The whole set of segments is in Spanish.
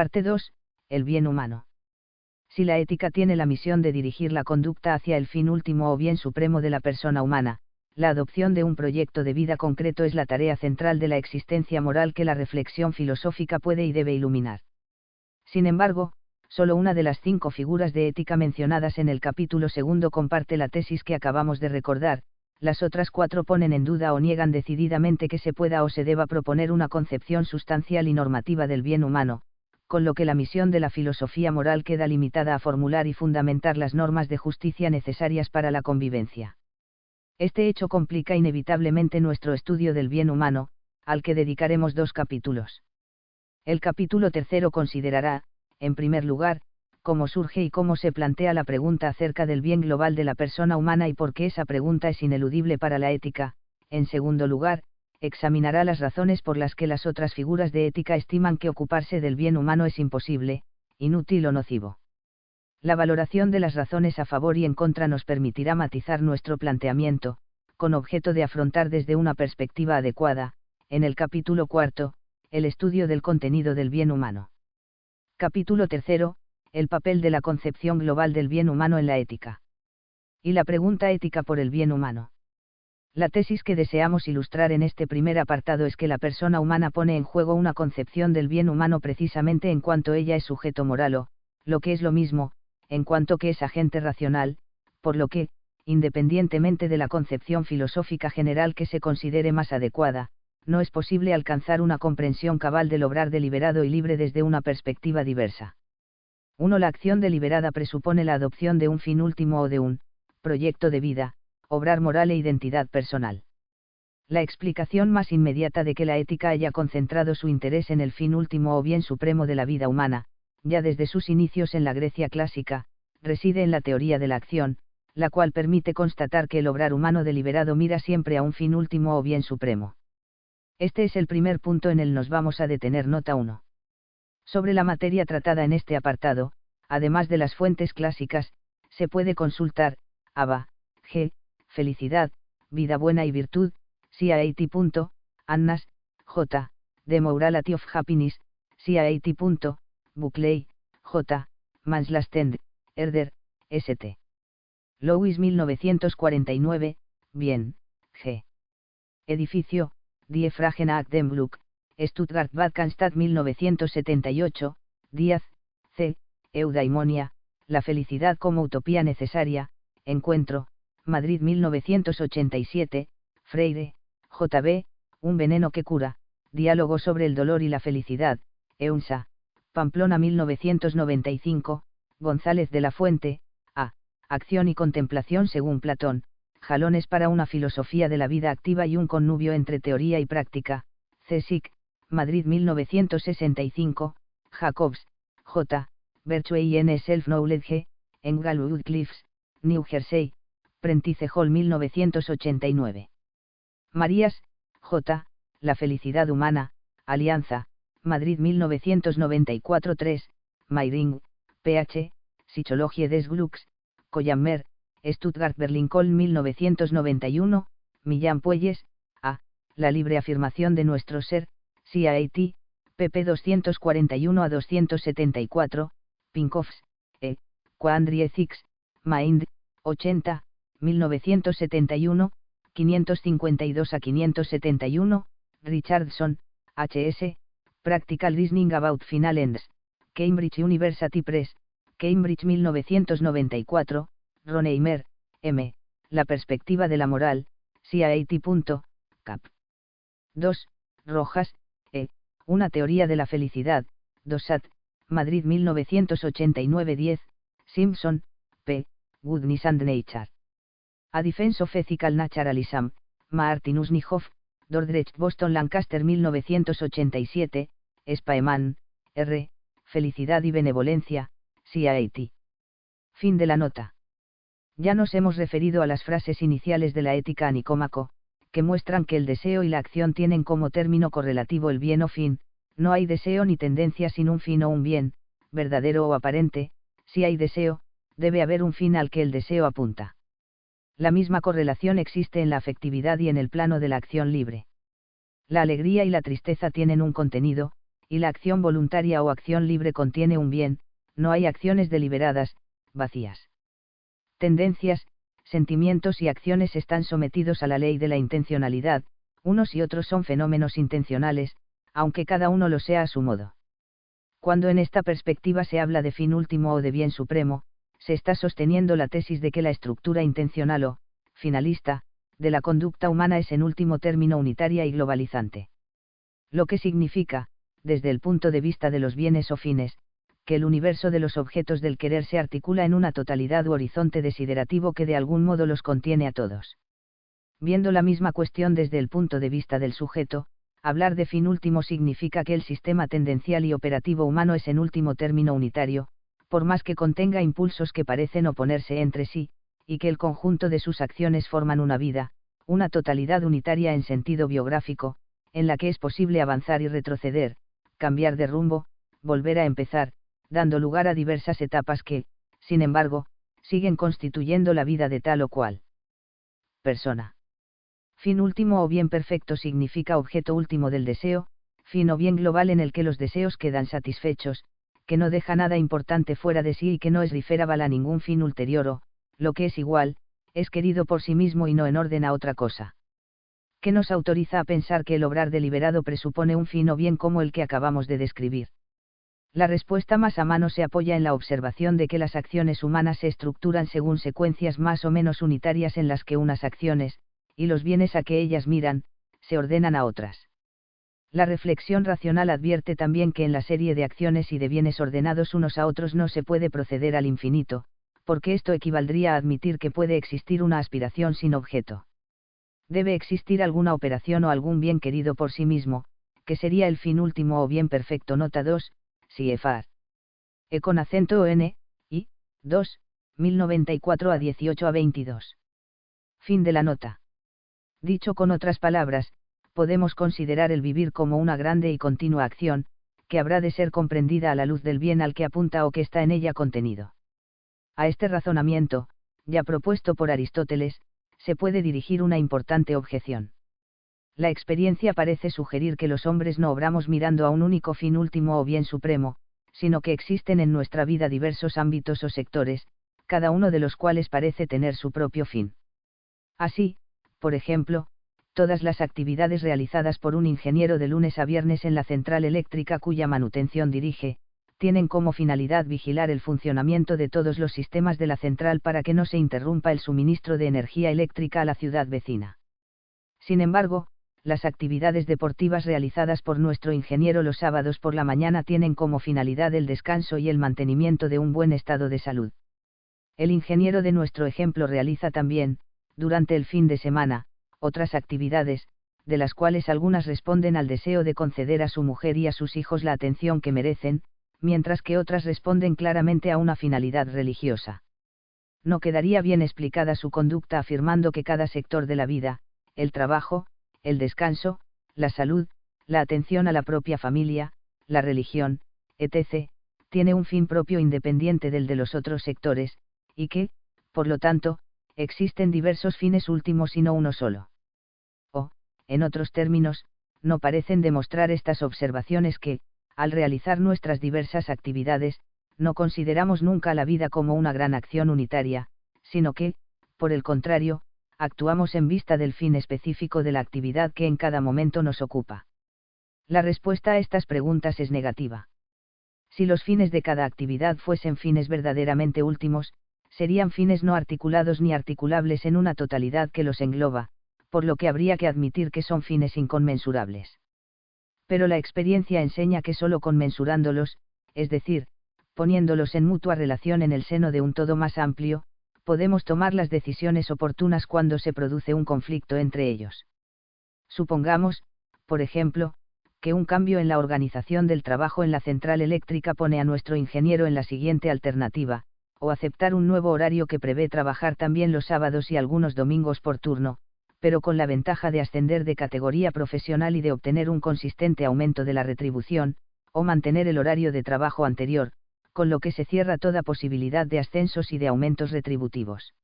Parte 2. El bien humano. Si la ética tiene la misión de dirigir la conducta hacia el fin último o bien supremo de la persona humana, la adopción de un proyecto de vida concreto es la tarea central de la existencia moral que la reflexión filosófica puede y debe iluminar. Sin embargo, solo una de las 5 figuras de ética mencionadas en el capítulo 2 comparte la tesis que acabamos de recordar, las otras 4 ponen en duda o niegan decididamente que se pueda o se deba proponer una concepción sustancial y normativa del bien humano, con lo que la misión de la filosofía moral queda limitada a formular y fundamentar las normas de justicia necesarias para la convivencia. Este hecho complica inevitablemente nuestro estudio del bien humano, al que dedicaremos 2 capítulos. El capítulo 3 considerará, en primer lugar, cómo surge y cómo se plantea la pregunta acerca del bien global de la persona humana y por qué esa pregunta es ineludible para la ética. En segundo lugar, examinará las razones por las que las otras figuras de ética estiman que ocuparse del bien humano es imposible, inútil o nocivo. La valoración de las razones a favor y en contra nos permitirá matizar nuestro planteamiento, con objeto de afrontar desde una perspectiva adecuada, en el capítulo 4, el estudio del contenido del bien humano. Capítulo 3, el papel de la concepción global del bien humano en la ética. Y la pregunta ética por el bien humano. La tesis que deseamos ilustrar en este primer apartado es que la persona humana pone en juego una concepción del bien humano precisamente en cuanto ella es sujeto moral o, lo que es lo mismo, en cuanto que es agente racional, por lo que, independientemente de la concepción filosófica general que se considere más adecuada, no es posible alcanzar una comprensión cabal del obrar deliberado y libre desde una perspectiva diversa. 1. La acción deliberada presupone la adopción de un fin último o de un proyecto de vida, obrar moral e identidad personal. La explicación más inmediata de que la ética haya concentrado su interés en el fin último o bien supremo de la vida humana, ya desde sus inicios en la Grecia clásica, reside en la teoría de la acción, la cual permite constatar que el obrar humano deliberado mira siempre a un fin último o bien supremo. Este es el primer punto en el nos vamos a detener. Nota 1. Sobre la materia tratada en este apartado, además de las fuentes clásicas, se puede consultar, Aba, G. Felicidad, Vida Buena y Virtud, CAAT. Annas, J. The Morality of Happiness, CAAT. Buckley, J. Manslastend, Herder, St. Louis 1949, Bien, G. Edificio, Die Fragen nach dem Glück, Stuttgart Bad Cannstatt 1978, Díaz, C. Eudaimonia, La felicidad como utopía necesaria, Encuentro, Madrid 1987, Freire, J.B., Un veneno que cura, Diálogo sobre el dolor y la felicidad, EUNSA, Pamplona 1995, González de la Fuente, A. Acción y contemplación según Platón, Jalones para una filosofía de la vida activa y un connubio entre teoría y práctica, CSIC, Madrid 1965, Jacobs, J. Virtue in Self-Knowledge, Englewood Cliffs, New Jersey, Prentice Hall 1989. Marías, J. La felicidad humana, Alianza, Madrid 1994. 3, Mayring, Ph. Psychologie des Glücks, Collammer, Stuttgart Berlin-Cologne 1991, Millán Puelles, A. La libre afirmación de nuestro ser, CAAT, pp 241 a 274, Pinkoffs, E. Quandary Ethics, Mind, 80, 1971, 552 a 571, Richardson, H.S., Practical Reasoning About Final Ends, Cambridge University Press, Cambridge 1994, Ronheimer, M. La perspectiva de la moral, CAAT. Cap. 2. Rojas, E. Una teoría de la felicidad, Dosat, Madrid 1989. 10, Simpson, P. Goodness and Nature. A Defense of Ethical Naturalism, Martinus Niehoff, Dordrecht Boston Lancaster 1987, Spaeman, R. Felicidad y benevolencia, CAAT. Fin de la nota. Ya nos hemos referido a las frases iniciales de la ética a Nicómaco, que muestran que el deseo y la acción tienen como término correlativo el bien o fin. No hay deseo ni tendencia sin un fin o un bien, verdadero o aparente. Si hay deseo, debe haber un fin al que el deseo apunta. La misma correlación existe en la afectividad y en el plano de la acción libre. La alegría y la tristeza tienen un contenido, y la acción voluntaria o acción libre contiene un bien, no hay acciones deliberadas, vacías. Tendencias, sentimientos y acciones están sometidos a la ley de la intencionalidad, unos y otros son fenómenos intencionales, aunque cada uno lo sea a su modo. Cuando en esta perspectiva se habla de fin último o de bien supremo, se está sosteniendo la tesis de que la estructura intencional o, finalista, de la conducta humana es en último término unitaria y globalizante. Lo que significa, desde el punto de vista de los bienes o fines, que el universo de los objetos del querer se articula en una totalidad u horizonte desiderativo que de algún modo los contiene a todos. Viendo la misma cuestión desde el punto de vista del sujeto, hablar de fin último significa que el sistema tendencial y operativo humano es en último término unitario, por más que contenga impulsos que parecen oponerse entre sí, y que el conjunto de sus acciones forman una vida, una totalidad unitaria en sentido biográfico, en la que es posible avanzar y retroceder, cambiar de rumbo, volver a empezar, dando lugar a diversas etapas que, sin embargo, siguen constituyendo la vida de tal o cual persona. Fin último o bien perfecto significa objeto último del deseo, fin o bien global en el que los deseos quedan satisfechos, que no deja nada importante fuera de sí y que no es referable a ningún fin ulterior o, lo que es igual, es querido por sí mismo y no en orden a otra cosa. ¿Qué nos autoriza a pensar que el obrar deliberado presupone un fin o bien como el que acabamos de describir? La respuesta más a mano se apoya en la observación de que las acciones humanas se estructuran según secuencias más o menos unitarias en las que unas acciones, y los bienes a que ellas miran, se ordenan a otras. La reflexión racional advierte también que en la serie de acciones y de bienes ordenados unos a otros no se puede proceder al infinito, porque esto equivaldría a admitir que puede existir una aspiración sin objeto. Debe existir alguna operación o algún bien querido por sí mismo, que sería el fin último o bien perfecto. Nota 2, CFR. E con acento N, I, 2, 1094 a 18 a 22. Fin de la nota. Dicho con otras palabras, podemos considerar el vivir como una grande y continua acción, que habrá de ser comprendida a la luz del bien al que apunta o que está en ella contenido. A este razonamiento, ya propuesto por Aristóteles, se puede dirigir una importante objeción. La experiencia parece sugerir que los hombres no obramos mirando a un único fin último o bien supremo, sino que existen en nuestra vida diversos ámbitos o sectores, cada uno de los cuales parece tener su propio fin. Así, por ejemplo, todas las actividades realizadas por un ingeniero de lunes a viernes en la central eléctrica cuya manutención dirige, tienen como finalidad vigilar el funcionamiento de todos los sistemas de la central para que no se interrumpa el suministro de energía eléctrica a la ciudad vecina. Sin embargo, las actividades deportivas realizadas por nuestro ingeniero los sábados por la mañana tienen como finalidad el descanso y el mantenimiento de un buen estado de salud. El ingeniero de nuestro ejemplo realiza también, durante el fin de semana, otras actividades, de las cuales algunas responden al deseo de conceder a su mujer y a sus hijos la atención que merecen, mientras que otras responden claramente a una finalidad religiosa. No quedaría bien explicada su conducta afirmando que cada sector de la vida, el trabajo, el descanso, la salud, la atención a la propia familia, la religión, etc., tiene un fin propio independiente del de los otros sectores, y que, por lo tanto, existen diversos fines últimos y no uno solo. O, en otros términos, no parecen demostrar estas observaciones que, al realizar nuestras diversas actividades, no consideramos nunca la vida como una gran acción unitaria, sino que, por el contrario, actuamos en vista del fin específico de la actividad que en cada momento nos ocupa. La respuesta a estas preguntas es negativa. Si los fines de cada actividad fuesen fines verdaderamente últimos, serían fines no articulados ni articulables en una totalidad que los engloba, por lo que habría que admitir que son fines inconmensurables. Pero la experiencia enseña que solo conmensurándolos, es decir, poniéndolos en mutua relación en el seno de un todo más amplio, podemos tomar las decisiones oportunas cuando se produce un conflicto entre ellos. Supongamos, por ejemplo, que un cambio en la organización del trabajo en la central eléctrica pone a nuestro ingeniero en la siguiente alternativa: o aceptar un nuevo horario que prevé trabajar también los sábados y algunos domingos por turno, pero con la ventaja de ascender de categoría profesional y de obtener un consistente aumento de la retribución, o mantener el horario de trabajo anterior, con lo que se cierra toda posibilidad de ascensos y de aumentos retributivos.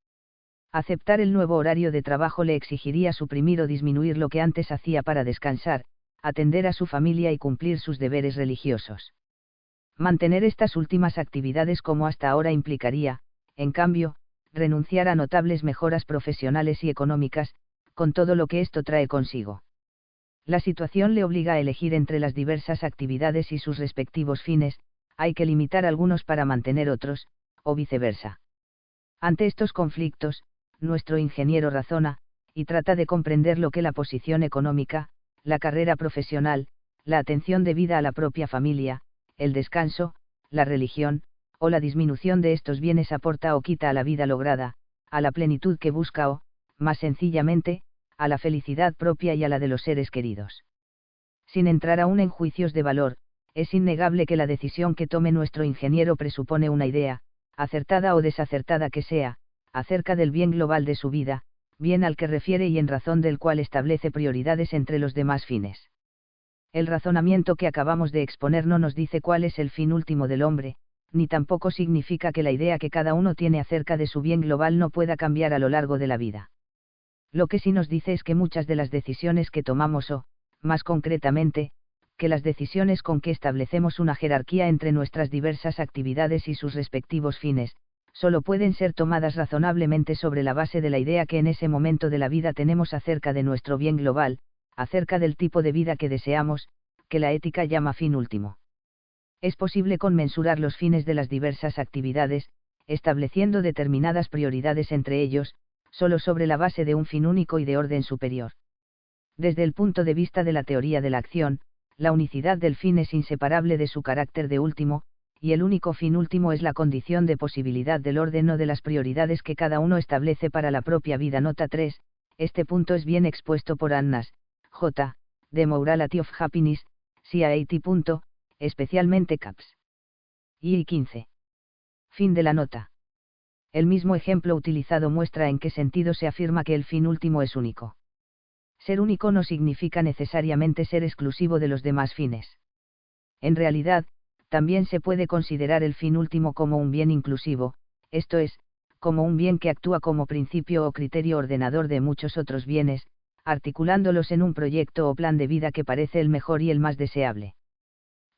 Aceptar el nuevo horario de trabajo le exigiría suprimir o disminuir lo que antes hacía para descansar, atender a su familia y cumplir sus deberes religiosos. Mantener estas últimas actividades como hasta ahora implicaría, en cambio, renunciar a notables mejoras profesionales y económicas, con todo lo que esto trae consigo. La situación le obliga a elegir entre las diversas actividades y sus respectivos fines, hay que limitar algunos para mantener otros, o viceversa. Ante estos conflictos, nuestro ingeniero razona, y trata de comprender lo que la posición económica, la carrera profesional, la atención debida a la propia familia, el descanso, la religión, o la disminución de estos bienes aporta o quita a la vida lograda, a la plenitud que busca o, más sencillamente, a la felicidad propia y a la de los seres queridos. Sin entrar aún en juicios de valor, es innegable que la decisión que tome nuestro ingeniero presupone una idea, acertada o desacertada que sea, acerca del bien global de su vida, bien al que refiere y en razón del cual establece prioridades entre los demás fines. El razonamiento que acabamos de exponer no nos dice cuál es el fin último del hombre, ni tampoco significa que la idea que cada uno tiene acerca de su bien global no pueda cambiar a lo largo de la vida. Lo que sí nos dice es que muchas de las decisiones que tomamos o, más concretamente, que las decisiones con que establecemos una jerarquía entre nuestras diversas actividades y sus respectivos fines, solo pueden ser tomadas razonablemente sobre la base de la idea que en ese momento de la vida tenemos acerca de nuestro bien global, acerca del tipo de vida que deseamos, que la ética llama fin último. Es posible conmensurar los fines de las diversas actividades, estableciendo determinadas prioridades entre ellos, solo sobre la base de un fin único y de orden superior. Desde el punto de vista de la teoría de la acción, la unicidad del fin es inseparable de su carácter de último, y el único fin último es la condición de posibilidad del orden o de las prioridades que cada uno establece para la propia vida. Nota 3, este punto es bien expuesto por Annas, J. The Morality of Happiness, CAT. Especialmente Caps. Y 15. Fin de la nota. El mismo ejemplo utilizado muestra en qué sentido se afirma que el fin último es único. Ser único no significa necesariamente ser exclusivo de los demás fines. En realidad, también se puede considerar el fin último como un bien inclusivo, esto es, como un bien que actúa como principio o criterio ordenador de muchos otros bienes, articulándolos en un proyecto o plan de vida que parece el mejor y el más deseable.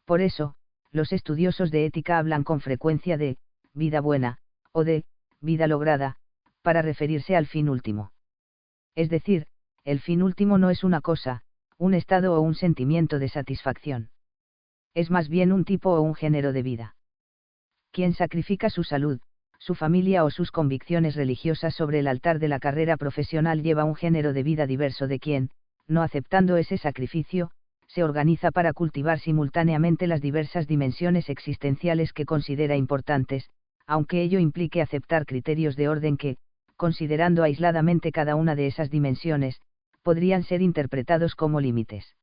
Por eso, los estudiosos de ética hablan con frecuencia de vida buena, o de vida lograda, para referirse al fin último. Es decir, el fin último no es una cosa, un estado o un sentimiento de satisfacción. Es más bien un tipo o un género de vida. Quien sacrifica su salud, su familia o sus convicciones religiosas sobre el altar de la carrera profesional lleva un género de vida diverso de quien, no aceptando ese sacrificio, se organiza para cultivar simultáneamente las diversas dimensiones existenciales que considera importantes, aunque ello implique aceptar criterios de orden que, considerando aisladamente cada una de esas dimensiones, podrían ser interpretados como límites.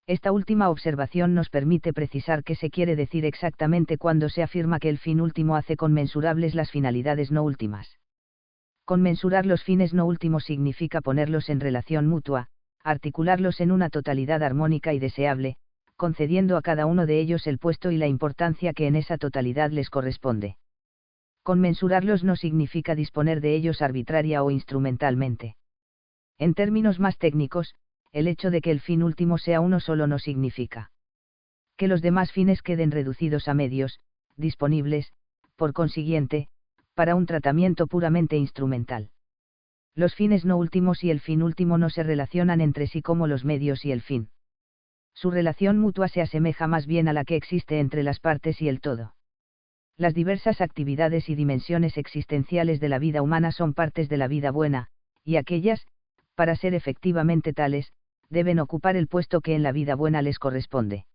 Esta última observación nos permite precisar qué se quiere decir exactamente cuando se afirma que el fin último hace conmensurables las finalidades no últimas. Conmensurar los fines no últimos significa ponerlos en relación mutua, articularlos en una totalidad armónica y deseable, concediendo a cada uno de ellos el puesto y la importancia que en esa totalidad les corresponde. Conmensurarlos no significa disponer de ellos arbitraria o instrumentalmente. En términos más técnicos, el hecho de que el fin último sea uno solo no significa que los demás fines queden reducidos a medios, disponibles, por consiguiente, para un tratamiento puramente instrumental. Los fines no últimos y el fin último no se relacionan entre sí como los medios y el fin. Su relación mutua se asemeja más bien a la que existe entre las partes y el todo. Las diversas actividades y dimensiones existenciales de la vida humana son partes de la vida buena, y aquellas, para ser efectivamente tales, deben ocupar el puesto que en la vida buena les corresponde.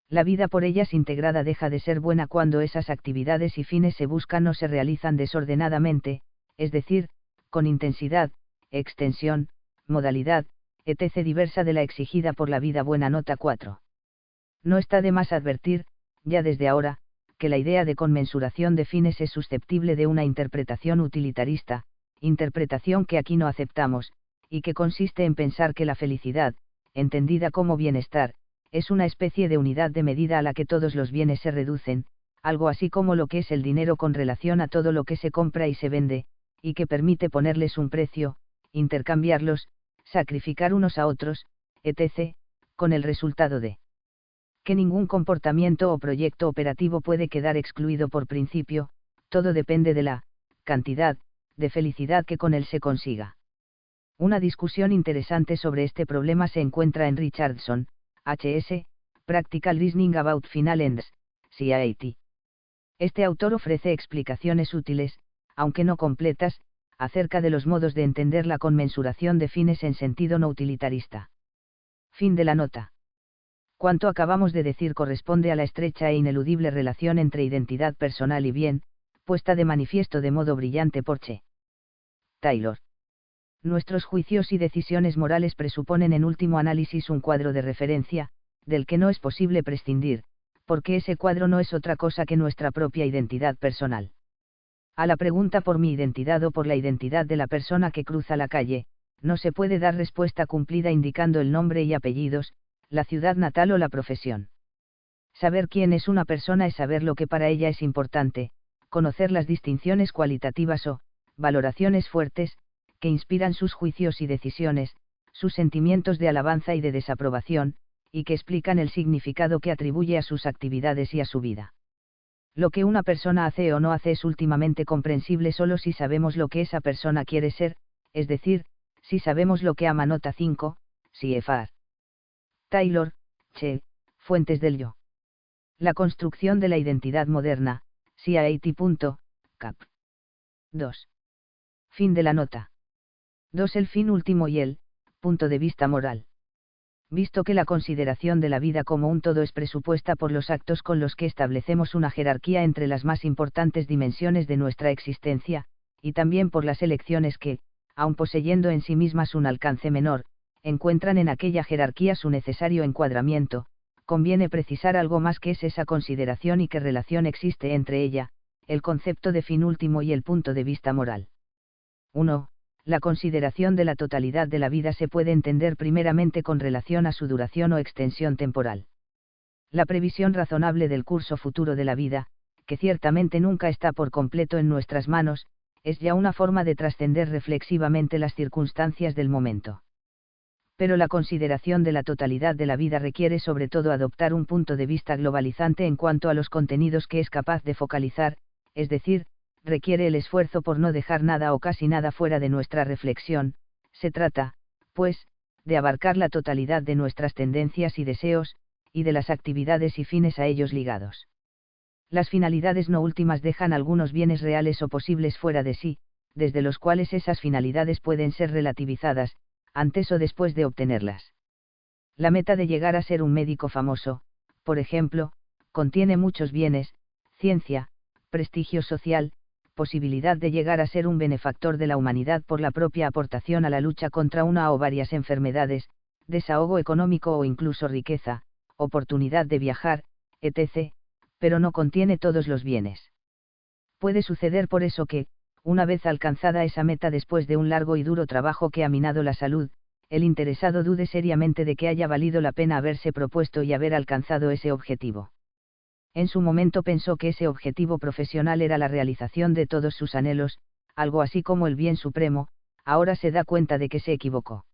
La vida por ellas integrada deja de ser buena cuando esas actividades y fines se buscan o se realizan desordenadamente, es decir, con intensidad, extensión, modalidad, etc. diversa de la exigida por la vida buena. Nota 4. No está de más advertir, ya desde ahora, que la idea de conmensuración de fines es susceptible de una interpretación utilitarista, interpretación que aquí no aceptamos, y que consiste en pensar que la felicidad, entendida como bienestar, es una especie de unidad de medida a la que todos los bienes se reducen, algo así como lo que es el dinero con relación a todo lo que se compra y se vende, y que permite ponerles un precio, intercambiarlos, sacrificar unos a otros, etc., con el resultado de que ningún comportamiento o proyecto operativo puede quedar excluido por principio, todo depende de la cantidad de felicidad que con él se consiga. Una discusión interesante sobre este problema se encuentra en Richardson, H.S., Practical Reasoning About Final Ends, CIAT. Este autor ofrece explicaciones útiles, aunque no completas, acerca de los modos de entender la conmensuración de fines en sentido no utilitarista. Fin de la nota. Cuanto acabamos de decir corresponde a la estrecha e ineludible relación entre identidad personal y bien, puesta de manifiesto de modo brillante por Che. Taylor. Nuestros juicios y decisiones morales presuponen en último análisis un cuadro de referencia, del que no es posible prescindir, porque ese cuadro no es otra cosa que nuestra propia identidad personal. A la pregunta por mi identidad o por la identidad de la persona que cruza la calle, no se puede dar respuesta cumplida indicando el nombre y apellidos, la ciudad natal o la profesión. Saber quién es una persona es saber lo que para ella es importante, conocer las distinciones cualitativas o valoraciones fuertes, que inspiran sus juicios y decisiones, sus sentimientos de alabanza y de desaprobación, y que explican el significado que atribuye a sus actividades y a su vida. Lo que una persona hace o no hace es últimamente comprensible solo si sabemos lo que esa persona quiere ser, es decir, si sabemos lo que ama. Nota 5, CFR. Taylor, Che, Fuentes del Yo. La construcción de la identidad moderna, CIAT. Cap. 2. Fin de la nota. 2. El fin último y el punto de vista moral. Visto que la consideración de la vida como un todo es presupuesta por los actos con los que establecemos una jerarquía entre las más importantes dimensiones de nuestra existencia, y también por las elecciones que, aun poseyendo en sí mismas un alcance menor, encuentran en aquella jerarquía su necesario encuadramiento, conviene precisar algo más que es esa consideración y qué relación existe entre ella, el concepto de fin último y el punto de vista moral. 1. La consideración de la totalidad de la vida se puede entender primeramente con relación a su duración o extensión temporal. La previsión razonable del curso futuro de la vida, que ciertamente nunca está por completo en nuestras manos, es ya una forma de trascender reflexivamente las circunstancias del momento. Pero la consideración de la totalidad de la vida requiere sobre todo adoptar un punto de vista globalizante en cuanto a los contenidos que es capaz de focalizar, es decir, requiere el esfuerzo por no dejar nada o casi nada fuera de nuestra reflexión. Se trata, pues, de abarcar la totalidad de nuestras tendencias y deseos, y de las actividades y fines a ellos ligados. Las finalidades no últimas dejan algunos bienes reales o posibles fuera de sí, desde los cuales esas finalidades pueden ser relativizadas, antes o después de obtenerlas. La meta de llegar a ser un médico famoso, por ejemplo, contiene muchos bienes: ciencia, prestigio social, posibilidad de llegar a ser un benefactor de la humanidad por la propia aportación a la lucha contra una o varias enfermedades, desahogo económico o incluso riqueza, oportunidad de viajar, etc., pero no contiene todos los bienes. Puede suceder por eso que, una vez alcanzada esa meta después de un largo y duro trabajo que ha minado la salud, el interesado dude seriamente de que haya valido la pena haberse propuesto y haber alcanzado ese objetivo. En su momento pensó que ese objetivo profesional era la realización de todos sus anhelos, algo así como el bien supremo. Ahora se da cuenta de que se equivocó.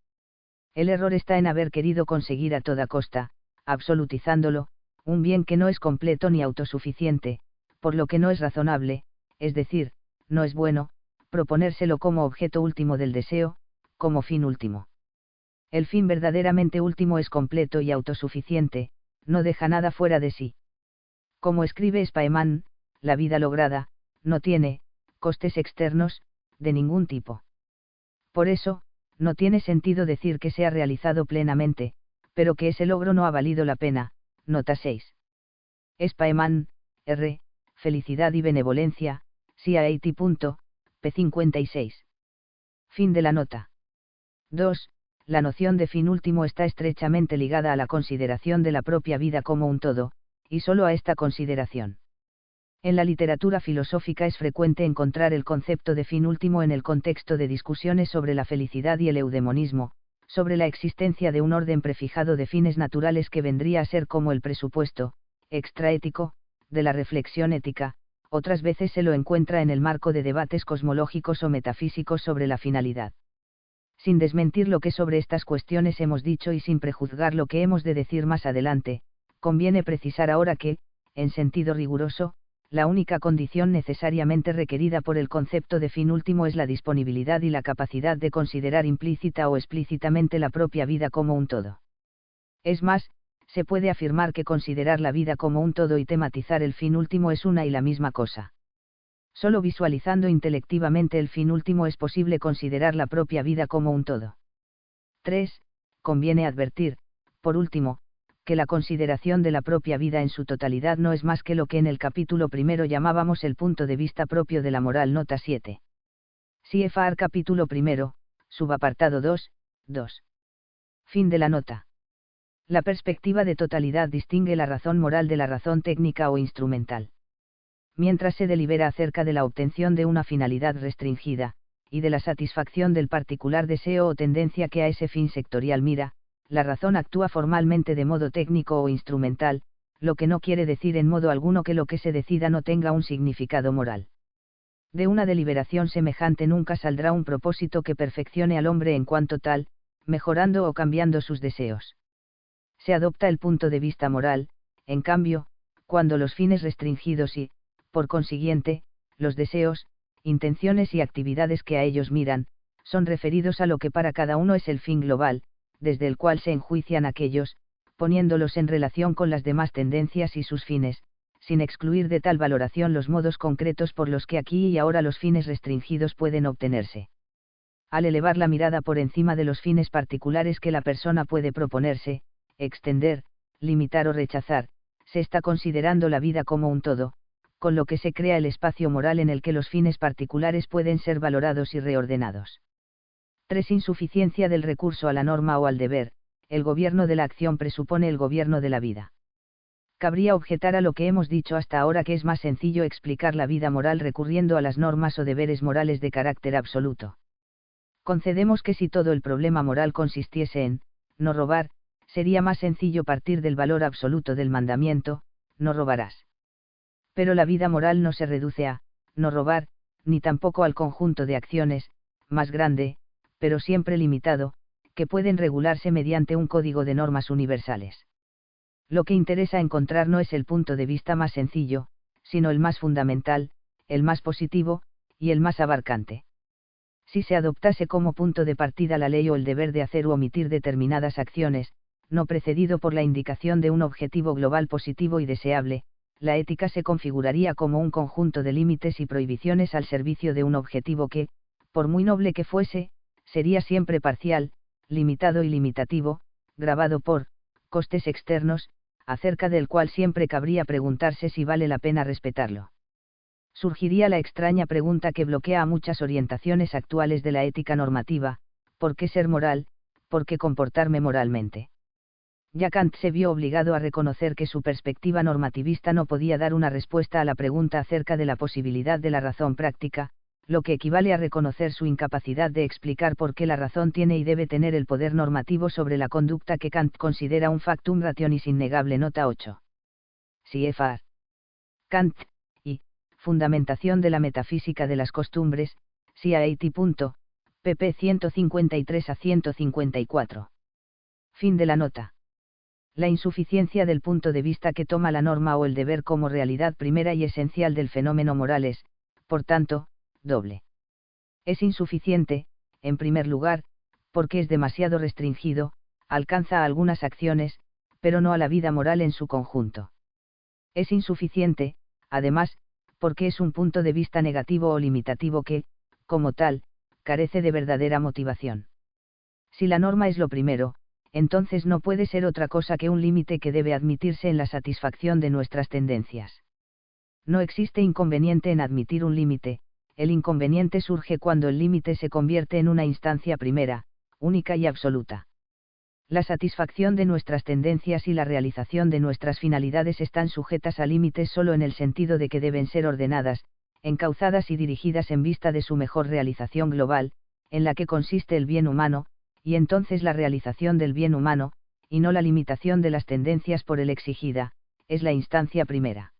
El error está en haber querido conseguir a toda costa, absolutizándolo, un bien que no es completo ni autosuficiente, por lo que no es razonable, es decir, no es bueno, proponérselo como objeto último del deseo, como fin último. El fin verdaderamente último es completo y autosuficiente, no deja nada fuera de sí. Como escribe Spaeman, la vida lograda no tiene costes externos, de ningún tipo. Por eso, no tiene sentido decir que se ha realizado plenamente, pero que ese logro no ha valido la pena. Nota 6. Spaeman, R. Felicidad y benevolencia, CIAT. P. 56. Fin de la nota. 2. La noción de fin último está estrechamente ligada a la consideración de la propia vida como un todo, y solo a esta consideración. En la literatura filosófica es frecuente encontrar el concepto de fin último en el contexto de discusiones sobre la felicidad y el eudemonismo, sobre la existencia de un orden prefijado de fines naturales que vendría a ser como el presupuesto extraético de la reflexión ética. Otras veces se lo encuentra en el marco de debates cosmológicos o metafísicos sobre la finalidad. Sin desmentir lo que sobre estas cuestiones hemos dicho y sin prejuzgar lo que hemos de decir más adelante, conviene precisar ahora que, en sentido riguroso, la única condición necesariamente requerida por el concepto de fin último es la disponibilidad y la capacidad de considerar implícita o explícitamente la propia vida como un todo. Es más, se puede afirmar que considerar la vida como un todo y tematizar el fin último es una y la misma cosa. Solo visualizando intelectivamente el fin último es posible considerar la propia vida como un todo. 3. Conviene advertir, por último, que la consideración de la propia vida en su totalidad no es más que lo que en el capítulo primero llamábamos el punto de vista propio de la moral, nota 7. CFR capítulo primero, subapartado 2, 2. Fin de la nota. La perspectiva de totalidad distingue la razón moral de la razón técnica o instrumental. Mientras se delibera acerca de la obtención de una finalidad restringida, y de la satisfacción del particular deseo o tendencia que a ese fin sectorial mira, la razón actúa formalmente de modo técnico o instrumental, lo que no quiere decir en modo alguno que lo que se decida no tenga un significado moral. De una deliberación semejante nunca saldrá un propósito que perfeccione al hombre en cuanto tal, mejorando o cambiando sus deseos. Se adopta el punto de vista moral, en cambio, cuando los fines restringidos y, por consiguiente, los deseos, intenciones y actividades que a ellos miran, son referidos a lo que para cada uno es el fin global, desde el cual se enjuician aquellos, poniéndolos en relación con las demás tendencias y sus fines, sin excluir de tal valoración los modos concretos por los que aquí y ahora los fines restringidos pueden obtenerse. Al elevar la mirada por encima de los fines particulares que la persona puede proponerse, extender, limitar o rechazar, se está considerando la vida como un todo, con lo que se crea el espacio moral en el que los fines particulares pueden ser valorados y reordenados. 3. Insuficiencia del recurso a la norma o al deber. El gobierno de la acción presupone el gobierno de la vida. Cabría objetar a lo que hemos dicho hasta ahora que es más sencillo explicar la vida moral recurriendo a las normas o deberes morales de carácter absoluto. Concedemos que si todo el problema moral consistiese en no robar, sería más sencillo partir del valor absoluto del mandamiento, no robarás. Pero la vida moral no se reduce a no robar, ni tampoco al conjunto de acciones, más grande, pero siempre limitado, que pueden regularse mediante un código de normas universales. Lo que interesa encontrar no es el punto de vista más sencillo, sino el más fundamental, el más positivo, y el más abarcante. Si se adoptase como punto de partida la ley o el deber de hacer u omitir determinadas acciones, no precedido por la indicación de un objetivo global positivo y deseable, la ética se configuraría como un conjunto de límites y prohibiciones al servicio de un objetivo que, por muy noble que fuese, sería siempre parcial, limitado y limitativo, gravado por costes externos, acerca del cual siempre cabría preguntarse si vale la pena respetarlo. Surgiría la extraña pregunta que bloquea a muchas orientaciones actuales de la ética normativa: ¿por qué ser moral? ¿Por qué comportarme moralmente? Ya Kant se vio obligado a reconocer que su perspectiva normativista no podía dar una respuesta a la pregunta acerca de la posibilidad de la razón práctica, lo que equivale a reconocer su incapacidad de explicar por qué la razón tiene y debe tener el poder normativo sobre la conducta que Kant considera un factum rationis innegable, nota 8. CFR. Kant, y Fundamentación de la metafísica de las costumbres, CIAT. pp. 153 a 154. Fin de la nota. La insuficiencia del punto de vista que toma la norma o el deber como realidad primera y esencial del fenómeno moral es, por tanto, doble. Es insuficiente, en primer lugar, porque es demasiado restringido, alcanza a algunas acciones, pero no a la vida moral en su conjunto. Es insuficiente, además, porque es un punto de vista negativo o limitativo que, como tal, carece de verdadera motivación. Si la norma es lo primero, entonces no puede ser otra cosa que un límite que debe admitirse en la satisfacción de nuestras tendencias. No existe inconveniente en admitir un límite, el inconveniente surge cuando el límite se convierte en una instancia primera, única y absoluta. La satisfacción de nuestras tendencias y la realización de nuestras finalidades están sujetas a límites solo en el sentido de que deben ser ordenadas, encauzadas y dirigidas en vista de su mejor realización global, en la que consiste el bien humano, y entonces la realización del bien humano, y no la limitación de las tendencias por él exigida, es la instancia primera.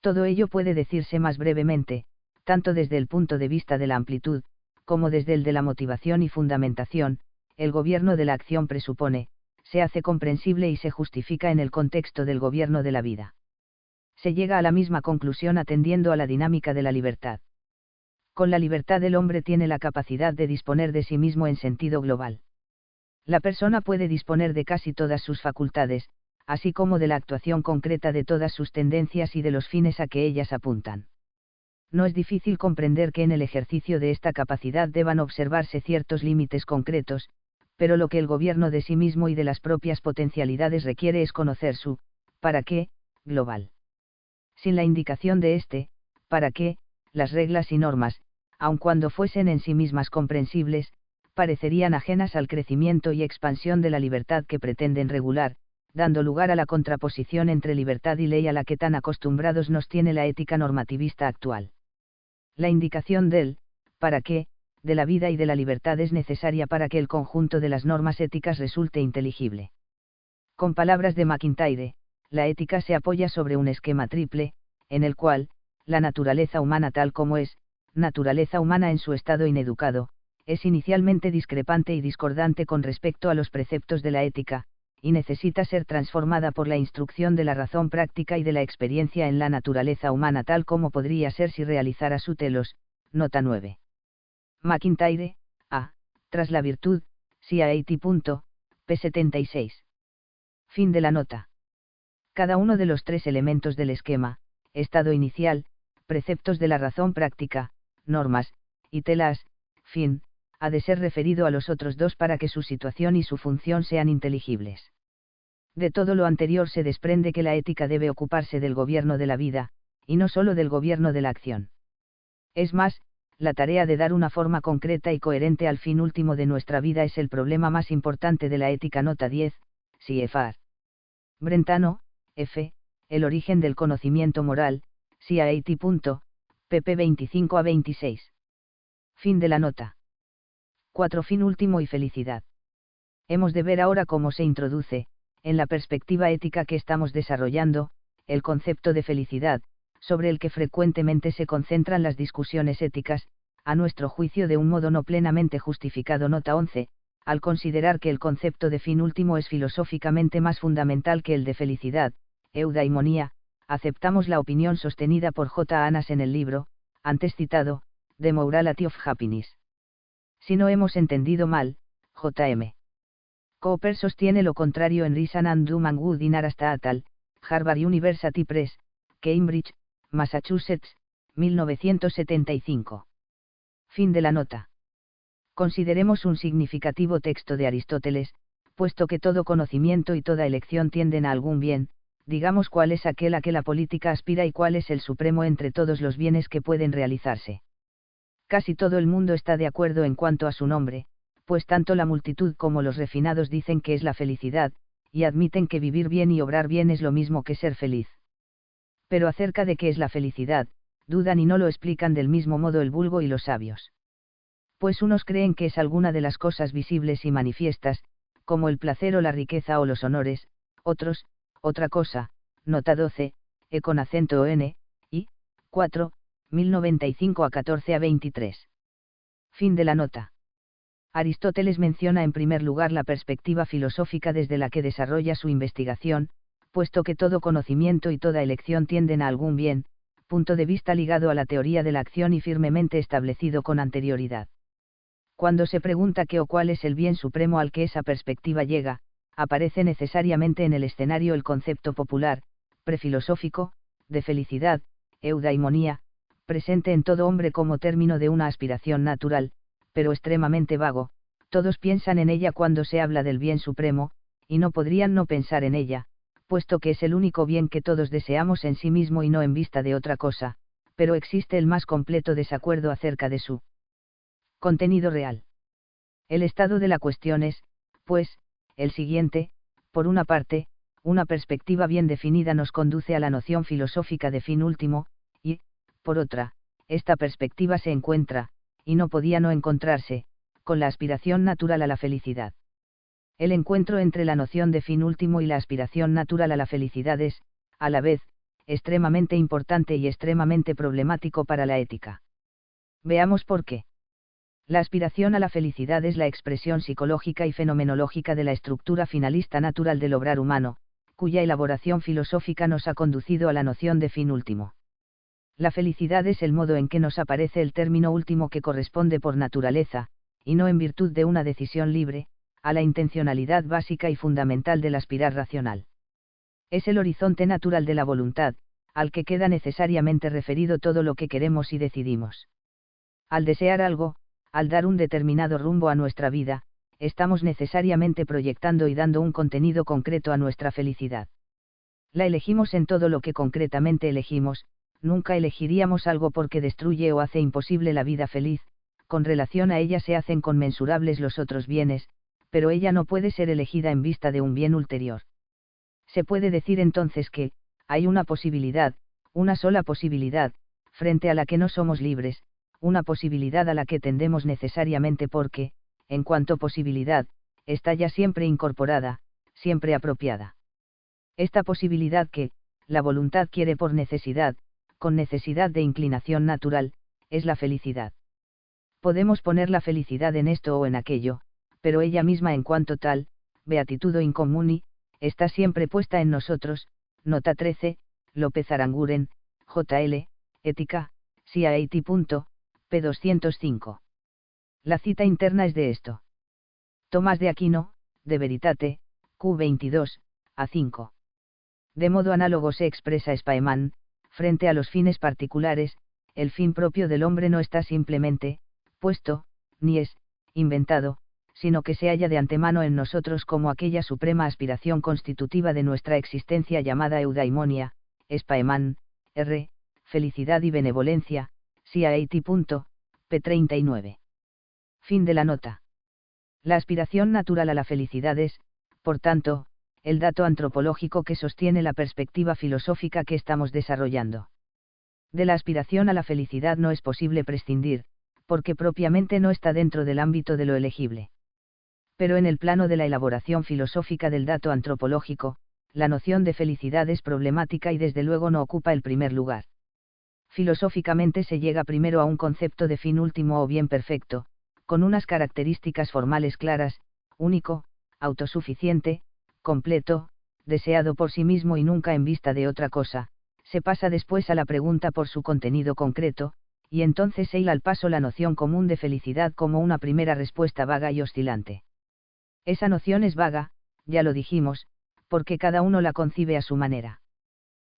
Todo ello puede decirse más brevemente, tanto desde el punto de vista de la amplitud, como desde el de la motivación y fundamentación, el gobierno de la acción presupone, se hace comprensible y se justifica en el contexto del gobierno de la vida. Se llega a la misma conclusión atendiendo a la dinámica de la libertad. Con la libertad el hombre tiene la capacidad de disponer de sí mismo en sentido global. La persona puede disponer de casi todas sus facultades, así como de la actuación concreta de todas sus tendencias y de los fines a que ellas apuntan. No es difícil comprender que en el ejercicio de esta capacidad deban observarse ciertos límites concretos, pero lo que el gobierno de sí mismo y de las propias potencialidades requiere es conocer su ¿para qué? Global. Sin la indicación de este ¿para qué?, las reglas y normas, aun cuando fuesen en sí mismas comprensibles, parecerían ajenas al crecimiento y expansión de la libertad que pretenden regular, dando lugar a la contraposición entre libertad y ley a la que tan acostumbrados nos tiene la ética normativista actual. La indicación del ¿para qué?, de la vida y de la libertad es necesaria para que el conjunto de las normas éticas resulte inteligible. Con palabras de MacIntyre, la ética se apoya sobre un esquema triple, en el cual, la naturaleza humana tal como es, naturaleza humana en su estado ineducado, es inicialmente discrepante y discordante con respecto a los preceptos de la ética, y necesita ser transformada por la instrucción de la razón práctica y de la experiencia en la naturaleza humana tal como podría ser si realizara su telos, nota 9. MacIntyre, A. Tras la virtud, CAT. p. 76. Fin de la nota. Cada uno de los tres elementos del esquema, estado inicial, preceptos de la razón práctica, normas, y telas, fin, ha de ser referido a los otros dos para que su situación y su función sean inteligibles. De todo lo anterior se desprende que la ética debe ocuparse del gobierno de la vida, y no sólo del gobierno de la acción. Es más, la tarea de dar una forma concreta y coherente al fin último de nuestra vida es el problema más importante de la ética. Nota 10, CFR. Brentano, F., El origen del conocimiento moral, CAT. pp 25 a 26. Fin de la nota. 4. Fin último y felicidad. Hemos de ver ahora cómo se introduce, en la perspectiva ética que estamos desarrollando, el concepto de felicidad, sobre el que frecuentemente se concentran las discusiones éticas, a nuestro juicio de un modo no plenamente justificado. Nota 11, al considerar que el concepto de fin último es filosóficamente más fundamental que el de felicidad, eudaimonía, aceptamos la opinión sostenida por J. Anas en el libro, antes citado, The Morality of Happiness. Si no hemos entendido mal, J.M. Cooper sostiene lo contrario en Reason and Doom and Good in Aristotle, Harvard University Press, Cambridge, Massachusetts, 1975. Fin de la nota. Consideremos un significativo texto de Aristóteles, puesto que todo conocimiento y toda elección tienden a algún bien, digamos cuál es aquel a que la política aspira y cuál es el supremo entre todos los bienes que pueden realizarse. Casi todo el mundo está de acuerdo en cuanto a su nombre, pues tanto la multitud como los refinados dicen que es la felicidad, y admiten que vivir bien y obrar bien es lo mismo que ser feliz. Pero acerca de qué es la felicidad, dudan y no lo explican del mismo modo el vulgo y los sabios. Pues unos creen que es alguna de las cosas visibles y manifiestas, como el placer o la riqueza o los honores, otros, otra cosa, nota 12, con acento n, y, 4, 1095 a 14 a 23. Fin de la nota. Aristóteles menciona en primer lugar la perspectiva filosófica desde la que desarrolla su investigación, puesto que todo conocimiento y toda elección tienden a algún bien, punto de vista ligado a la teoría de la acción y firmemente establecido con anterioridad. Cuando se pregunta qué o cuál es el bien supremo al que esa perspectiva llega, aparece necesariamente en el escenario el concepto popular, prefilosófico, de felicidad, eudaimonía, presente en todo hombre como término de una aspiración natural, pero extremadamente vago. Todos piensan en ella cuando se habla del bien supremo, y no podrían no pensar en ella, puesto que es el único bien que todos deseamos en sí mismo y no en vista de otra cosa, pero existe el más completo desacuerdo acerca de su contenido real. El estado de la cuestión es, pues, el siguiente: por una parte, una perspectiva bien definida nos conduce a la noción filosófica de fin último, y, por otra, esta perspectiva se encuentra, y no podía no encontrarse, con la aspiración natural a la felicidad. El encuentro entre la noción de fin último y la aspiración natural a la felicidad es, a la vez, extremadamente importante y extremadamente problemático para la ética. Veamos por qué. La aspiración a la felicidad es la expresión psicológica y fenomenológica de la estructura finalista natural del obrar humano, cuya elaboración filosófica nos ha conducido a la noción de fin último. La felicidad es el modo en que nos aparece el término último que corresponde por naturaleza, y no en virtud de una decisión libre, a la intencionalidad básica y fundamental del aspirar racional. Es el horizonte natural de la voluntad, al que queda necesariamente referido todo lo que queremos y decidimos. Al desear algo, al dar un determinado rumbo a nuestra vida, estamos necesariamente proyectando y dando un contenido concreto a nuestra felicidad. La elegimos en todo lo que concretamente elegimos, nunca elegiríamos algo porque destruye o hace imposible la vida feliz, con relación a ella se hacen conmensurables los otros bienes, pero ella no puede ser elegida en vista de un bien ulterior. Se puede decir entonces que, hay una posibilidad, una sola posibilidad, frente a la que no somos libres, una posibilidad a la que tendemos necesariamente porque, en cuanto posibilidad, está ya siempre incorporada, siempre apropiada. Esta posibilidad que, la voluntad quiere por necesidad, con necesidad de inclinación natural, es la felicidad. Podemos poner la felicidad en esto o en aquello, pero ella misma en cuanto tal, beatitudo incomuni, está siempre puesta en nosotros. Nota 13, López Aranguren, J.L., Ética, CIAT. P. 205. La cita interna es de esto. Tomás de Aquino, De Veritate, Q. 22, A5. De modo análogo se expresa Spaeman, frente a los fines particulares, el fin propio del hombre no está simplemente, puesto, ni es, inventado, sino que se halla de antemano en nosotros como aquella suprema aspiración constitutiva de nuestra existencia llamada eudaimonia, Spaeman, R., felicidad y benevolencia, CIAT. P. 39. Fin de la nota. La aspiración natural a la felicidad es, por tanto, el dato antropológico que sostiene la perspectiva filosófica que estamos desarrollando. De la aspiración a la felicidad no es posible prescindir, porque propiamente no está dentro del ámbito de lo elegible. Pero en el plano de la elaboración filosófica del dato antropológico, la noción de felicidad es problemática y desde luego no ocupa el primer lugar. Filosóficamente se llega primero a un concepto de fin último o bien perfecto, con unas características formales claras, único, autosuficiente, completo, deseado por sí mismo y nunca en vista de otra cosa. Se pasa después a la pregunta por su contenido concreto, y entonces se hila al paso la noción común de felicidad como una primera respuesta vaga y oscilante. Esa noción es vaga, ya lo dijimos, porque cada uno la concibe a su manera.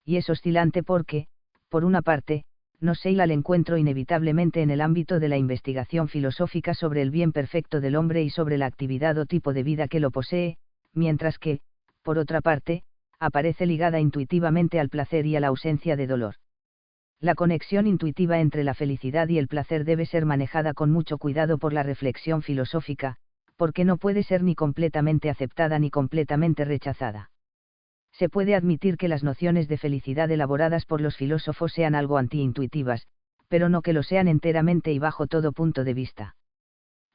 Y es oscilante porque, por una parte, nos se hila al encuentro inevitablemente en el ámbito de la investigación filosófica sobre el bien perfecto del hombre y sobre la actividad o tipo de vida que lo posee, mientras que, por otra parte, aparece ligada intuitivamente al placer y a la ausencia de dolor. La conexión intuitiva entre la felicidad y el placer debe ser manejada con mucho cuidado por la reflexión filosófica, porque no puede ser ni completamente aceptada ni completamente rechazada. Se puede admitir que las nociones de felicidad elaboradas por los filósofos sean algo antiintuitivas, pero no que lo sean enteramente y bajo todo punto de vista.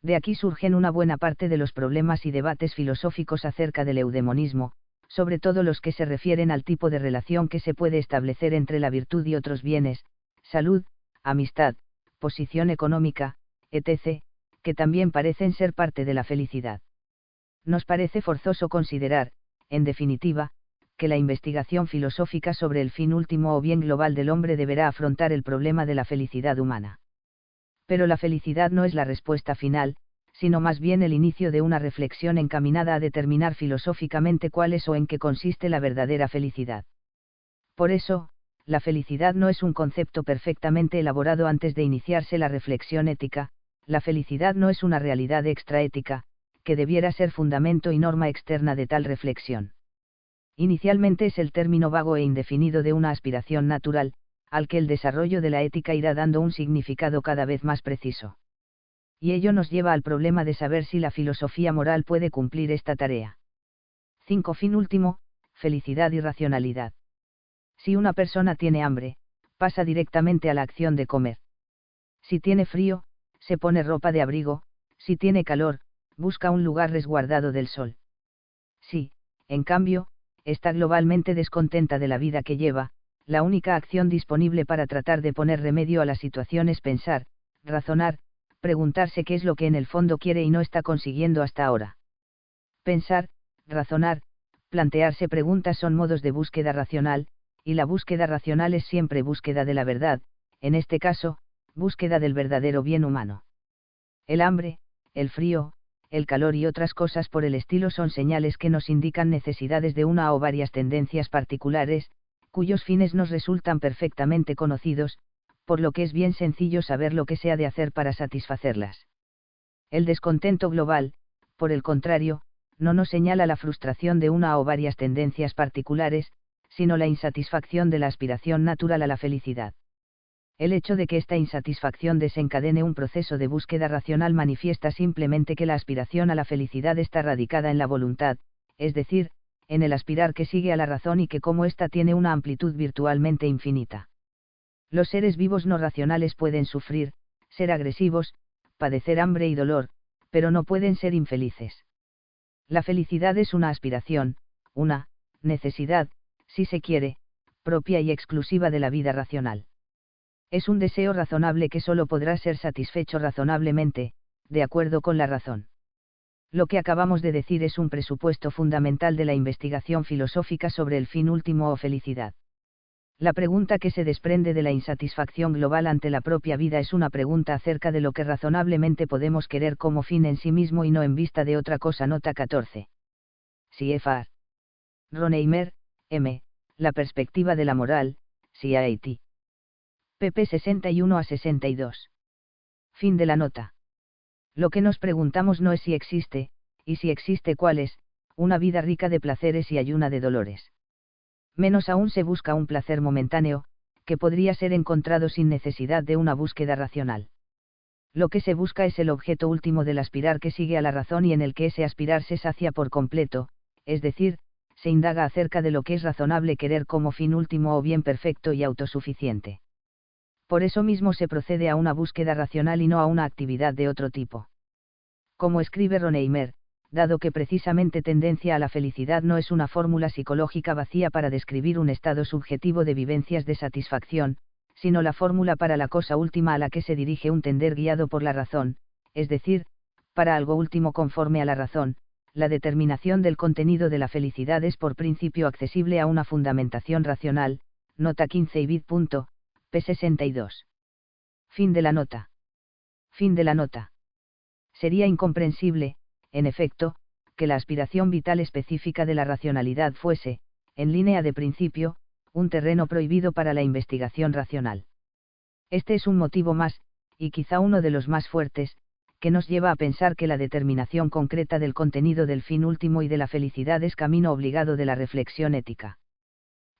De aquí surgen una buena parte de los problemas y debates filosóficos acerca del eudemonismo, sobre todo los que se refieren al tipo de relación que se puede establecer entre la virtud y otros bienes, salud, amistad, posición económica, etc., que también parecen ser parte de la felicidad. Nos parece forzoso considerar, en definitiva, que la investigación filosófica sobre el fin último o bien global del hombre deberá afrontar el problema de la felicidad humana. Pero la felicidad no es la respuesta final, sino más bien el inicio de una reflexión encaminada a determinar filosóficamente cuál es o en qué consiste la verdadera felicidad. Por eso, la felicidad no es un concepto perfectamente elaborado antes de iniciarse la reflexión ética, la felicidad no es una realidad extraética, que debiera ser fundamento y norma externa de tal reflexión. Inicialmente es el término vago e indefinido de una aspiración natural, al que el desarrollo de la ética irá dando un significado cada vez más preciso. Y ello nos lleva al problema de saber si la filosofía moral puede cumplir esta tarea. 5. Fin último, felicidad y racionalidad. Si una persona tiene hambre, pasa directamente a la acción de comer. Si tiene frío, se pone ropa de abrigo, si tiene calor, busca un lugar resguardado del sol. Si, en cambio, está globalmente descontenta de la vida que lleva, la única acción disponible para tratar de poner remedio a la situación es pensar, razonar, preguntarse qué es lo que en el fondo quiere y no está consiguiendo hasta ahora. Pensar, razonar, plantearse preguntas son modos de búsqueda racional, y la búsqueda racional es siempre búsqueda de la verdad, en este caso, búsqueda del verdadero bien humano. El hambre, el frío, el calor y otras cosas por el estilo son señales que nos indican necesidades de una o varias tendencias particulares, cuyos fines nos resultan perfectamente conocidos, por lo que es bien sencillo saber lo que se ha de hacer para satisfacerlas. El descontento global, por el contrario, no nos señala la frustración de una o varias tendencias particulares, sino la insatisfacción de la aspiración natural a la felicidad. El hecho de que esta insatisfacción desencadene un proceso de búsqueda racional manifiesta simplemente que la aspiración a la felicidad está radicada en la voluntad, es decir, en el aspirar que sigue a la razón y que como ésta tiene una amplitud virtualmente infinita. Los seres vivos no racionales pueden sufrir, ser agresivos, padecer hambre y dolor, pero no pueden ser infelices. La felicidad es una aspiración, una necesidad, si se quiere, propia y exclusiva de la vida racional. Es un deseo razonable que solo podrá ser satisfecho razonablemente, de acuerdo con la razón. Lo que acabamos de decir es un presupuesto fundamental de la investigación filosófica sobre el fin último o felicidad. La pregunta que se desprende de la insatisfacción global ante la propia vida es una pregunta acerca de lo que razonablemente podemos querer como fin en sí mismo y no en vista de otra cosa. Nota 14. CFR. Ronheimer, M. La perspectiva de la moral, CIAT. pp 61 a 62. Fin de la nota. Lo que nos preguntamos no es si existe, y si existe cuál es, una vida rica de placeres y ayuna de dolores. Menos aún se busca un placer momentáneo, que podría ser encontrado sin necesidad de una búsqueda racional. Lo que se busca es el objeto último del aspirar que sigue a la razón y en el que ese aspirar se sacia por completo, es decir, se indaga acerca de lo que es razonable querer como fin último o bien perfecto y autosuficiente. Por eso mismo se procede a una búsqueda racional y no a una actividad de otro tipo. Como escribe Ronheimer, dado que precisamente tendencia a la felicidad no es una fórmula psicológica vacía para describir un estado subjetivo de vivencias de satisfacción, sino la fórmula para la cosa última a la que se dirige un tender guiado por la razón, es decir, para algo último conforme a la razón, la determinación del contenido de la felicidad es por principio accesible a una fundamentación racional, nota 15 y vid. P. 62. Fin de la nota. Fin de la nota. Sería incomprensible, en efecto, que la aspiración vital específica de la racionalidad fuese, en línea de principio, un terreno prohibido para la investigación racional. Este es un motivo más, y quizá uno de los más fuertes, que nos lleva a pensar que la determinación concreta del contenido del fin último y de la felicidad es camino obligado de la reflexión ética.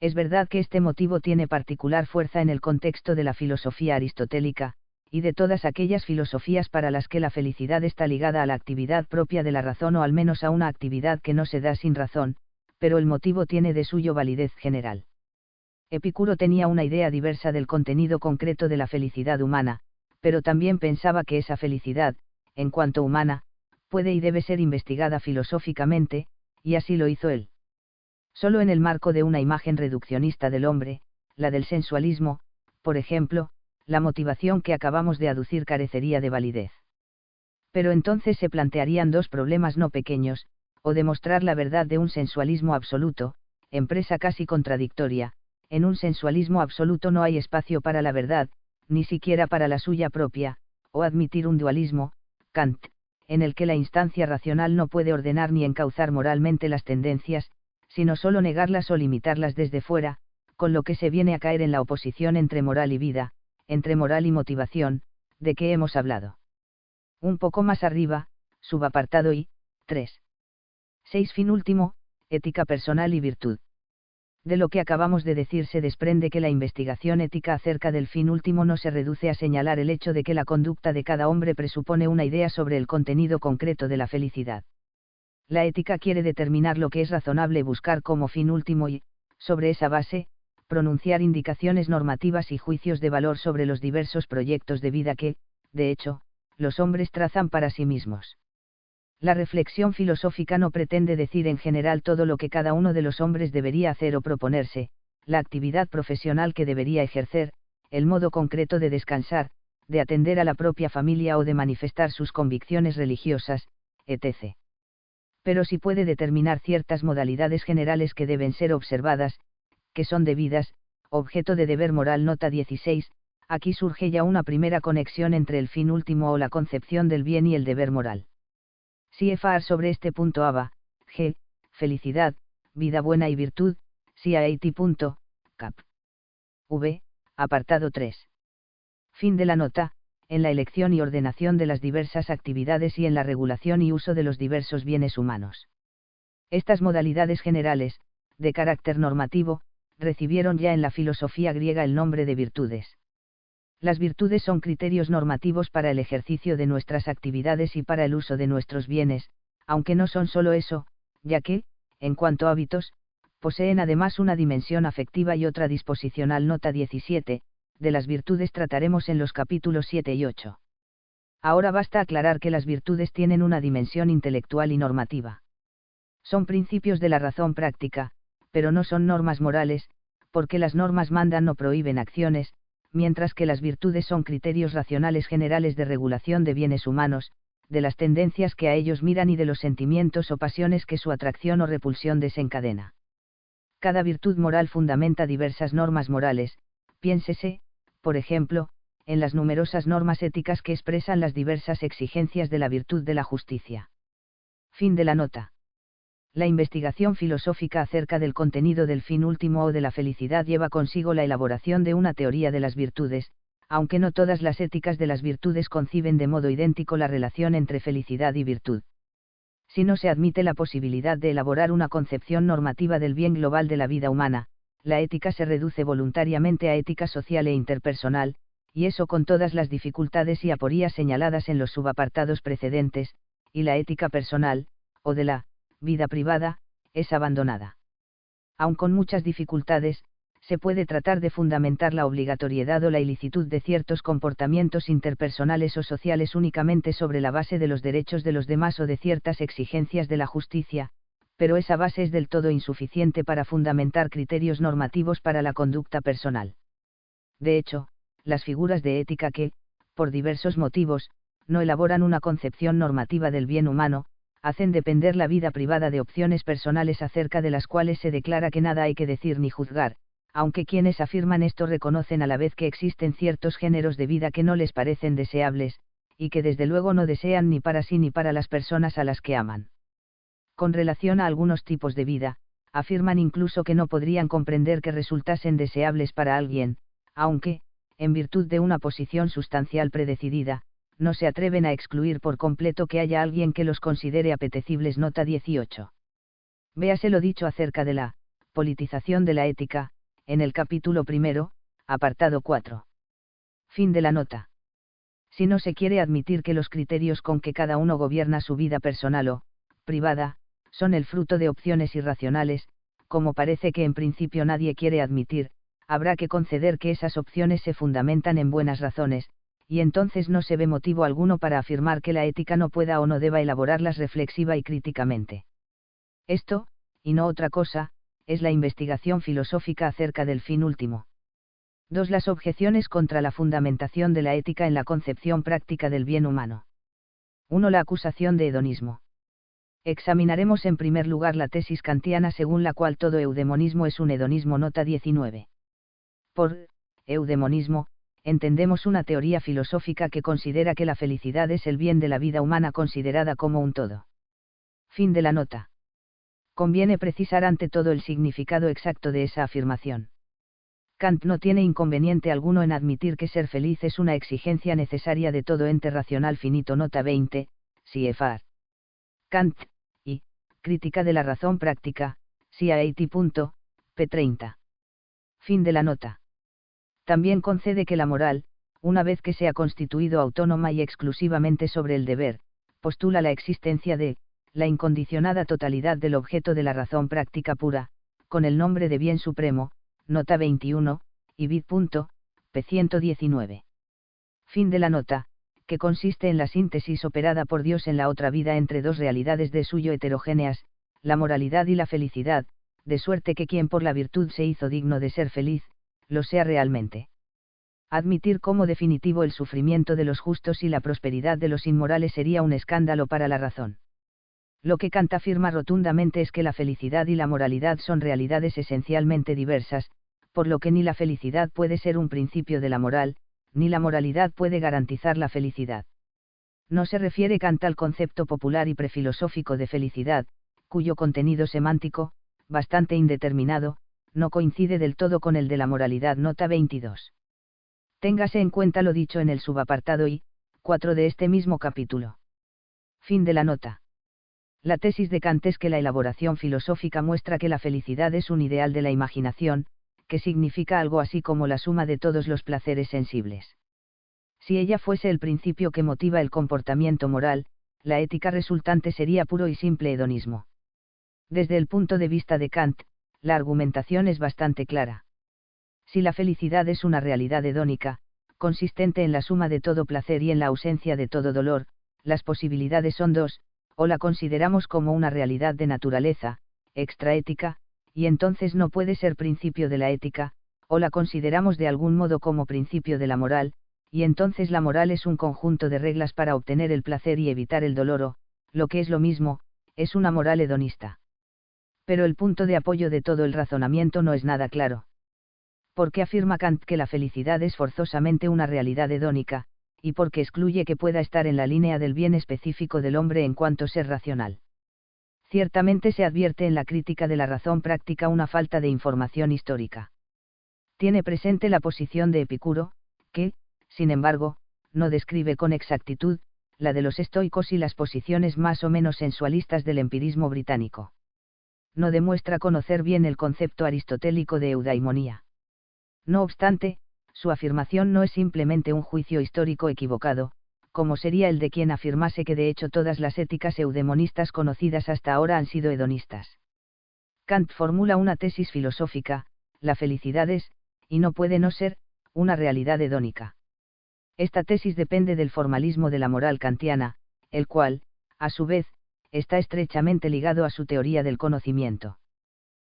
Es verdad que este motivo tiene particular fuerza en el contexto de la filosofía aristotélica, y de todas aquellas filosofías para las que la felicidad está ligada a la actividad propia de la razón o al menos a una actividad que no se da sin razón, pero el motivo tiene de suyo validez general. Epicuro tenía una idea diversa del contenido concreto de la felicidad humana, pero también pensaba que esa felicidad, en cuanto humana, puede y debe ser investigada filosóficamente, y así lo hizo él. Solo en el marco de una imagen reduccionista del hombre, la del sensualismo, por ejemplo, la motivación que acabamos de aducir carecería de validez. Pero entonces se plantearían dos problemas no pequeños, o demostrar la verdad de un sensualismo absoluto, empresa casi contradictoria. En un sensualismo absoluto no hay espacio para la verdad, ni siquiera para la suya propia, o admitir un dualismo, Kant, en el que la instancia racional no puede ordenar ni encauzar moralmente las tendencias, sino solo negarlas o limitarlas desde fuera, con lo que se viene a caer en la oposición entre moral y vida, entre moral y motivación, de que hemos hablado. Un poco más arriba, subapartado I, 3. 6. Fin último, ética personal y virtud. De lo que acabamos de decir se desprende que la investigación ética acerca del fin último no se reduce a señalar el hecho de que la conducta de cada hombre presupone una idea sobre el contenido concreto de la felicidad. La ética quiere determinar lo que es razonable buscar como fin último y, sobre esa base, pronunciar indicaciones normativas y juicios de valor sobre los diversos proyectos de vida que, de hecho, los hombres trazan para sí mismos. La reflexión filosófica no pretende decir en general todo lo que cada uno de los hombres debería hacer o proponerse, la actividad profesional que debería ejercer, el modo concreto de descansar, de atender a la propia familia o de manifestar sus convicciones religiosas, etc. Pero sí puede determinar ciertas modalidades generales que deben ser observadas, que son debidas, objeto de deber moral. Nota 16, aquí surge ya una primera conexión entre el fin último o la concepción del bien y el deber moral. CFR sobre este punto ABA, G, felicidad, vida buena y virtud, CAT. Cap. V, apartado 3. Fin de la nota. En la elección y ordenación de las diversas actividades y en la regulación y uso de los diversos bienes humanos. Estas modalidades generales, de carácter normativo, recibieron ya en la filosofía griega el nombre de virtudes. Las virtudes son criterios normativos para el ejercicio de nuestras actividades y para el uso de nuestros bienes, aunque no son solo eso, ya que, en cuanto a hábitos, poseen además una dimensión afectiva y otra disposicional. Nota 17, de las virtudes trataremos en los capítulos 7 y 8. Ahora basta aclarar que las virtudes tienen una dimensión intelectual y normativa. Son principios de la razón práctica, pero no son normas morales, porque las normas mandan o prohíben acciones, mientras que las virtudes son criterios racionales generales de regulación de bienes humanos, de las tendencias que a ellos miran y de los sentimientos o pasiones que su atracción o repulsión desencadena. Cada virtud moral fundamenta diversas normas morales, piénsese, por ejemplo, en las numerosas normas éticas que expresan las diversas exigencias de la virtud de la justicia. Fin de la nota. La investigación filosófica acerca del contenido del fin último o de la felicidad lleva consigo la elaboración de una teoría de las virtudes, aunque no todas las éticas de las virtudes conciben de modo idéntico la relación entre felicidad y virtud. Si no se admite la posibilidad de elaborar una concepción normativa del bien global de la vida humana, la ética se reduce voluntariamente a ética social e interpersonal, y eso con todas las dificultades y aporías señaladas en los subapartados precedentes, y la ética personal, o de la vida privada, es abandonada. Aun con muchas dificultades, se puede tratar de fundamentar la obligatoriedad o la ilicitud de ciertos comportamientos interpersonales o sociales únicamente sobre la base de los derechos de los demás o de ciertas exigencias de la justicia, pero esa base es del todo insuficiente para fundamentar criterios normativos para la conducta personal. De hecho, las figuras de ética que, por diversos motivos, no elaboran una concepción normativa del bien humano, hacen depender la vida privada de opciones personales acerca de las cuales se declara que nada hay que decir ni juzgar, aunque quienes afirman esto reconocen a la vez que existen ciertos géneros de vida que no les parecen deseables, y que desde luego no desean ni para sí ni para las personas a las que aman. Con relación a algunos tipos de vida, afirman incluso que no podrían comprender que resultasen deseables para alguien, aunque, en virtud de una posición sustancial predecidida, no se atreven a excluir por completo que haya alguien que los considere apetecibles. Nota 18. Véase lo dicho acerca de la politización de la ética, en el capítulo primero, apartado 4. Fin de la nota. Si no se quiere admitir que los criterios con que cada uno gobierna su vida personal o privada, son el fruto de opciones irracionales, como parece que en principio nadie quiere admitir, habrá que conceder que esas opciones se fundamentan en buenas razones, y entonces no se ve motivo alguno para afirmar que la ética no pueda o no deba elaborarlas reflexiva y críticamente. Esto, y no otra cosa, es la investigación filosófica acerca del fin último. 2. Las objeciones contra la fundamentación de la ética en la concepción práctica del bien humano. 1. La acusación de hedonismo. Examinaremos en primer lugar la tesis kantiana según la cual todo eudemonismo es un hedonismo. Nota 19. Por eudemonismo, entendemos una teoría filosófica que considera que la felicidad es el bien de la vida humana considerada como un todo. Fin de la nota. Conviene precisar ante todo el significado exacto de esa afirmación. Kant no tiene inconveniente alguno en admitir que ser feliz es una exigencia necesaria de todo ente racional finito. Nota 20, CFR. Kant, y, Crítica de la razón práctica, CAT. P. 30. Fin de la nota. También concede que la moral, una vez que se ha constituido autónoma y exclusivamente sobre el deber, postula la existencia de la incondicionada totalidad del objeto de la razón práctica pura, con el nombre de bien supremo. Nota 21, y vid. P. 119. Fin de la nota, que consiste en la síntesis operada por Dios en la otra vida entre dos realidades de suyo heterogéneas, la moralidad y la felicidad, de suerte que quien por la virtud se hizo digno de ser feliz, lo sea realmente. Admitir como definitivo el sufrimiento de los justos y la prosperidad de los inmorales sería un escándalo para la razón. Lo que Kant afirma rotundamente es que la felicidad y la moralidad son realidades esencialmente diversas, por lo que ni la felicidad puede ser un principio de la moral, ni la moralidad puede garantizar la felicidad. No se refiere Kant al concepto popular y prefilosófico de felicidad, cuyo contenido semántico, bastante indeterminado, no coincide del todo con el de la moralidad. Nota 22. Téngase en cuenta lo dicho en el subapartado I, 4 de este mismo capítulo. Fin de la nota. La tesis de Kant es que la elaboración filosófica muestra que la felicidad es un ideal de la imaginación, que significa algo así como la suma de todos los placeres sensibles. Si ella fuese el principio que motiva el comportamiento moral, la ética resultante sería puro y simple hedonismo. Desde el punto de vista de Kant, la argumentación es bastante clara. Si la felicidad es una realidad hedónica, consistente en la suma de todo placer y en la ausencia de todo dolor, las posibilidades son dos: o la consideramos como una realidad de naturaleza extraética, y entonces no puede ser principio de la ética, o la consideramos de algún modo como principio de la moral, y entonces la moral es un conjunto de reglas para obtener el placer y evitar el dolor, o, lo que es lo mismo, es una moral hedonista. Pero el punto de apoyo de todo el razonamiento no es nada claro. ¿Por qué afirma Kant que la felicidad es forzosamente una realidad hedónica, y por qué excluye que pueda estar en la línea del bien específico del hombre en cuanto ser racional? Ciertamente se advierte en la crítica de la razón práctica una falta de información histórica. Tiene presente la posición de Epicuro, que, sin embargo, no describe con exactitud la de los estoicos y las posiciones más o menos sensualistas del empirismo británico. No demuestra conocer bien el concepto aristotélico de eudaimonía. No obstante, su afirmación no es simplemente un juicio histórico equivocado, como sería el de quien afirmase que de hecho todas las éticas eudemonistas conocidas hasta ahora han sido hedonistas. Kant formula una tesis filosófica: la felicidad es, y no puede no ser, una realidad hedónica. Esta tesis depende del formalismo de la moral kantiana, el cual, a su vez, está estrechamente ligado a su teoría del conocimiento.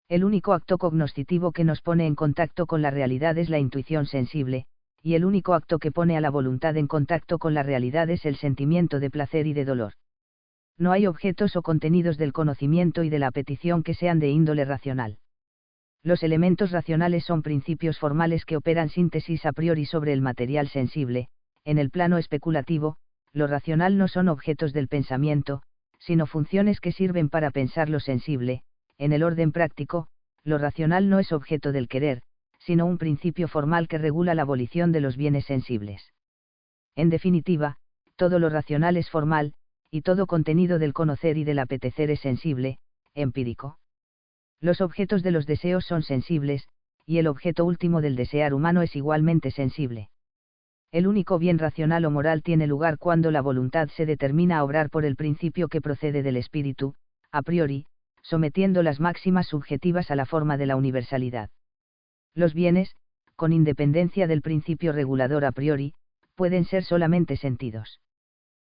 El único acto cognoscitivo que nos pone en contacto con la realidad es la intuición sensible, y el único acto que pone a la voluntad en contacto con la realidad es el sentimiento de placer y de dolor. No hay objetos o contenidos del conocimiento y de la apetición que sean de índole racional. Los elementos racionales son principios formales que operan síntesis a priori sobre el material sensible. En el plano especulativo, lo racional no son objetos del pensamiento, sino funciones que sirven para pensar lo sensible. En el orden práctico, lo racional no es objeto del querer, sino un principio formal que regula la volición de los bienes sensibles. En definitiva, todo lo racional es formal, y todo contenido del conocer y del apetecer es sensible, empírico. Los objetos de los deseos son sensibles, y el objeto último del desear humano es igualmente sensible. El único bien racional o moral tiene lugar cuando la voluntad se determina a obrar por el principio que procede del espíritu, a priori, sometiendo las máximas subjetivas a la forma de la universalidad. Los bienes, con independencia del principio regulador a priori, pueden ser solamente sentidos.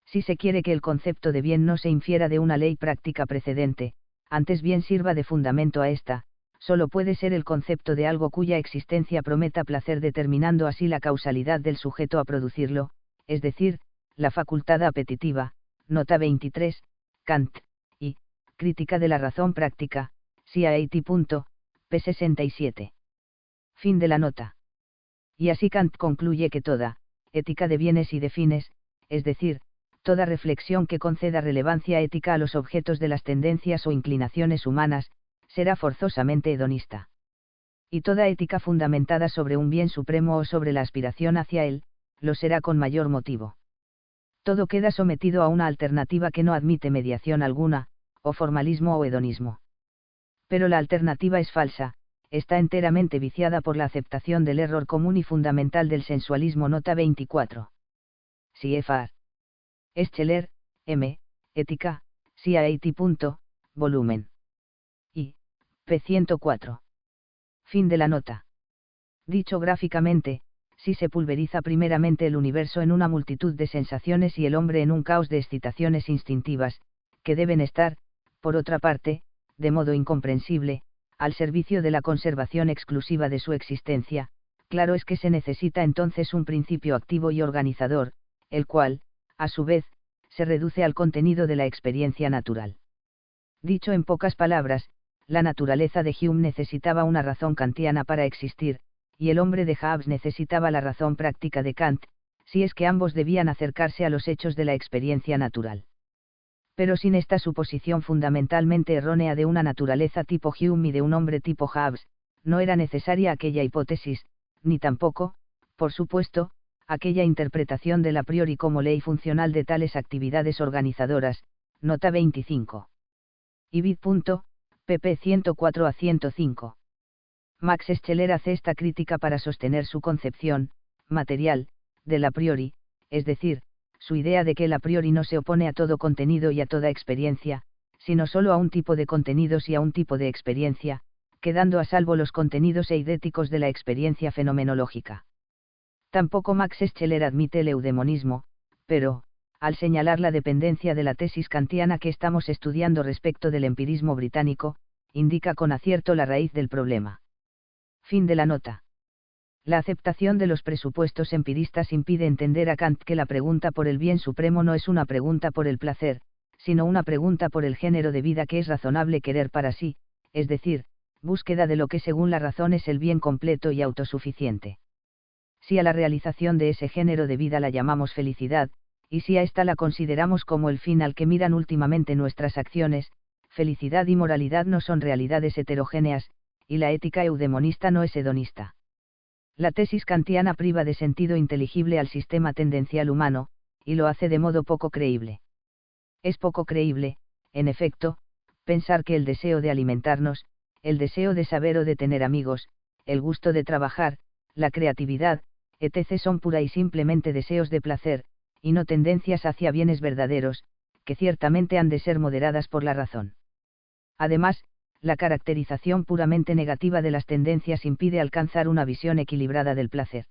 Si se quiere que el concepto de bien no se infiera de una ley práctica precedente, antes bien sirva de fundamento a esta, solo puede ser el concepto de algo cuya existencia prometa placer, determinando así la causalidad del sujeto a producirlo, es decir, la facultad apetitiva. Nota 23, Kant, y, Crítica de la razón práctica, CIAT. p. 67. Fin de la nota. Y así Kant concluye que toda ética de bienes y de fines, es decir, toda reflexión que conceda relevancia ética a los objetos de las tendencias o inclinaciones humanas, será forzosamente hedonista. Y toda ética fundamentada sobre un bien supremo o sobre la aspiración hacia él, lo será con mayor motivo. Todo queda sometido a una alternativa que no admite mediación alguna, o formalismo o hedonismo. Pero la alternativa es falsa, está enteramente viciada por la aceptación del error común y fundamental del sensualismo. Nota 24. Siefar. Scheler, M., Ética, CIAT. Volumen. I. p. 104. Fin de la nota. Dicho gráficamente, si se pulveriza primeramente el universo en una multitud de sensaciones y el hombre en un caos de excitaciones instintivas, que deben estar, por otra parte, de modo incomprensible, al servicio de la conservación exclusiva de su existencia, Claro es que se necesita entonces un principio activo y organizador, el cual, a su vez, se reduce al contenido de la experiencia natural. Dicho en pocas palabras, la naturaleza de Hume necesitaba una razón kantiana para existir, y el hombre de Hobbes necesitaba la razón práctica de Kant, si es que ambos debían acercarse a los hechos de la experiencia natural. Pero sin esta suposición fundamentalmente errónea de una naturaleza tipo Hume y de un hombre tipo Hobbes, no era necesaria aquella hipótesis, ni tampoco, por supuesto, aquella interpretación del a priori como ley funcional de tales actividades organizadoras, nota 25. Ibid. pp. 104 a 105. Max Scheler hace esta crítica para sostener su concepción, material, del a priori, es decir, su idea de que el a priori no se opone a todo contenido y a toda experiencia, sino solo a un tipo de contenidos y a un tipo de experiencia, quedando a salvo los contenidos eidéticos de la experiencia fenomenológica. Tampoco Max Scheler admite el eudemonismo, pero, al señalar la dependencia de la tesis kantiana que estamos estudiando respecto del empirismo británico, indica con acierto la raíz del problema. Fin de la nota. La aceptación de los presupuestos empiristas impide entender a Kant que la pregunta por el bien supremo no es una pregunta por el placer, sino una pregunta por el género de vida que es razonable querer para sí, es decir, búsqueda de lo que según la razón es el bien completo y autosuficiente. Si a la realización de ese género de vida la llamamos felicidad, y si a esta la consideramos como el fin al que miran últimamente nuestras acciones, felicidad y moralidad no son realidades heterogéneas, y la ética eudemonista no es hedonista. La tesis kantiana priva de sentido inteligible al sistema tendencial humano, y lo hace de modo poco creíble. Es poco creíble, en efecto, pensar que el deseo de alimentarnos, el deseo de saber o de tener amigos, el gusto de trabajar, la creatividad, etc. son pura y simplemente deseos de placer, y no tendencias hacia bienes verdaderos, que ciertamente han de ser moderadas por la razón. Además, la caracterización puramente negativa de las tendencias impide alcanzar una visión equilibrada del placer.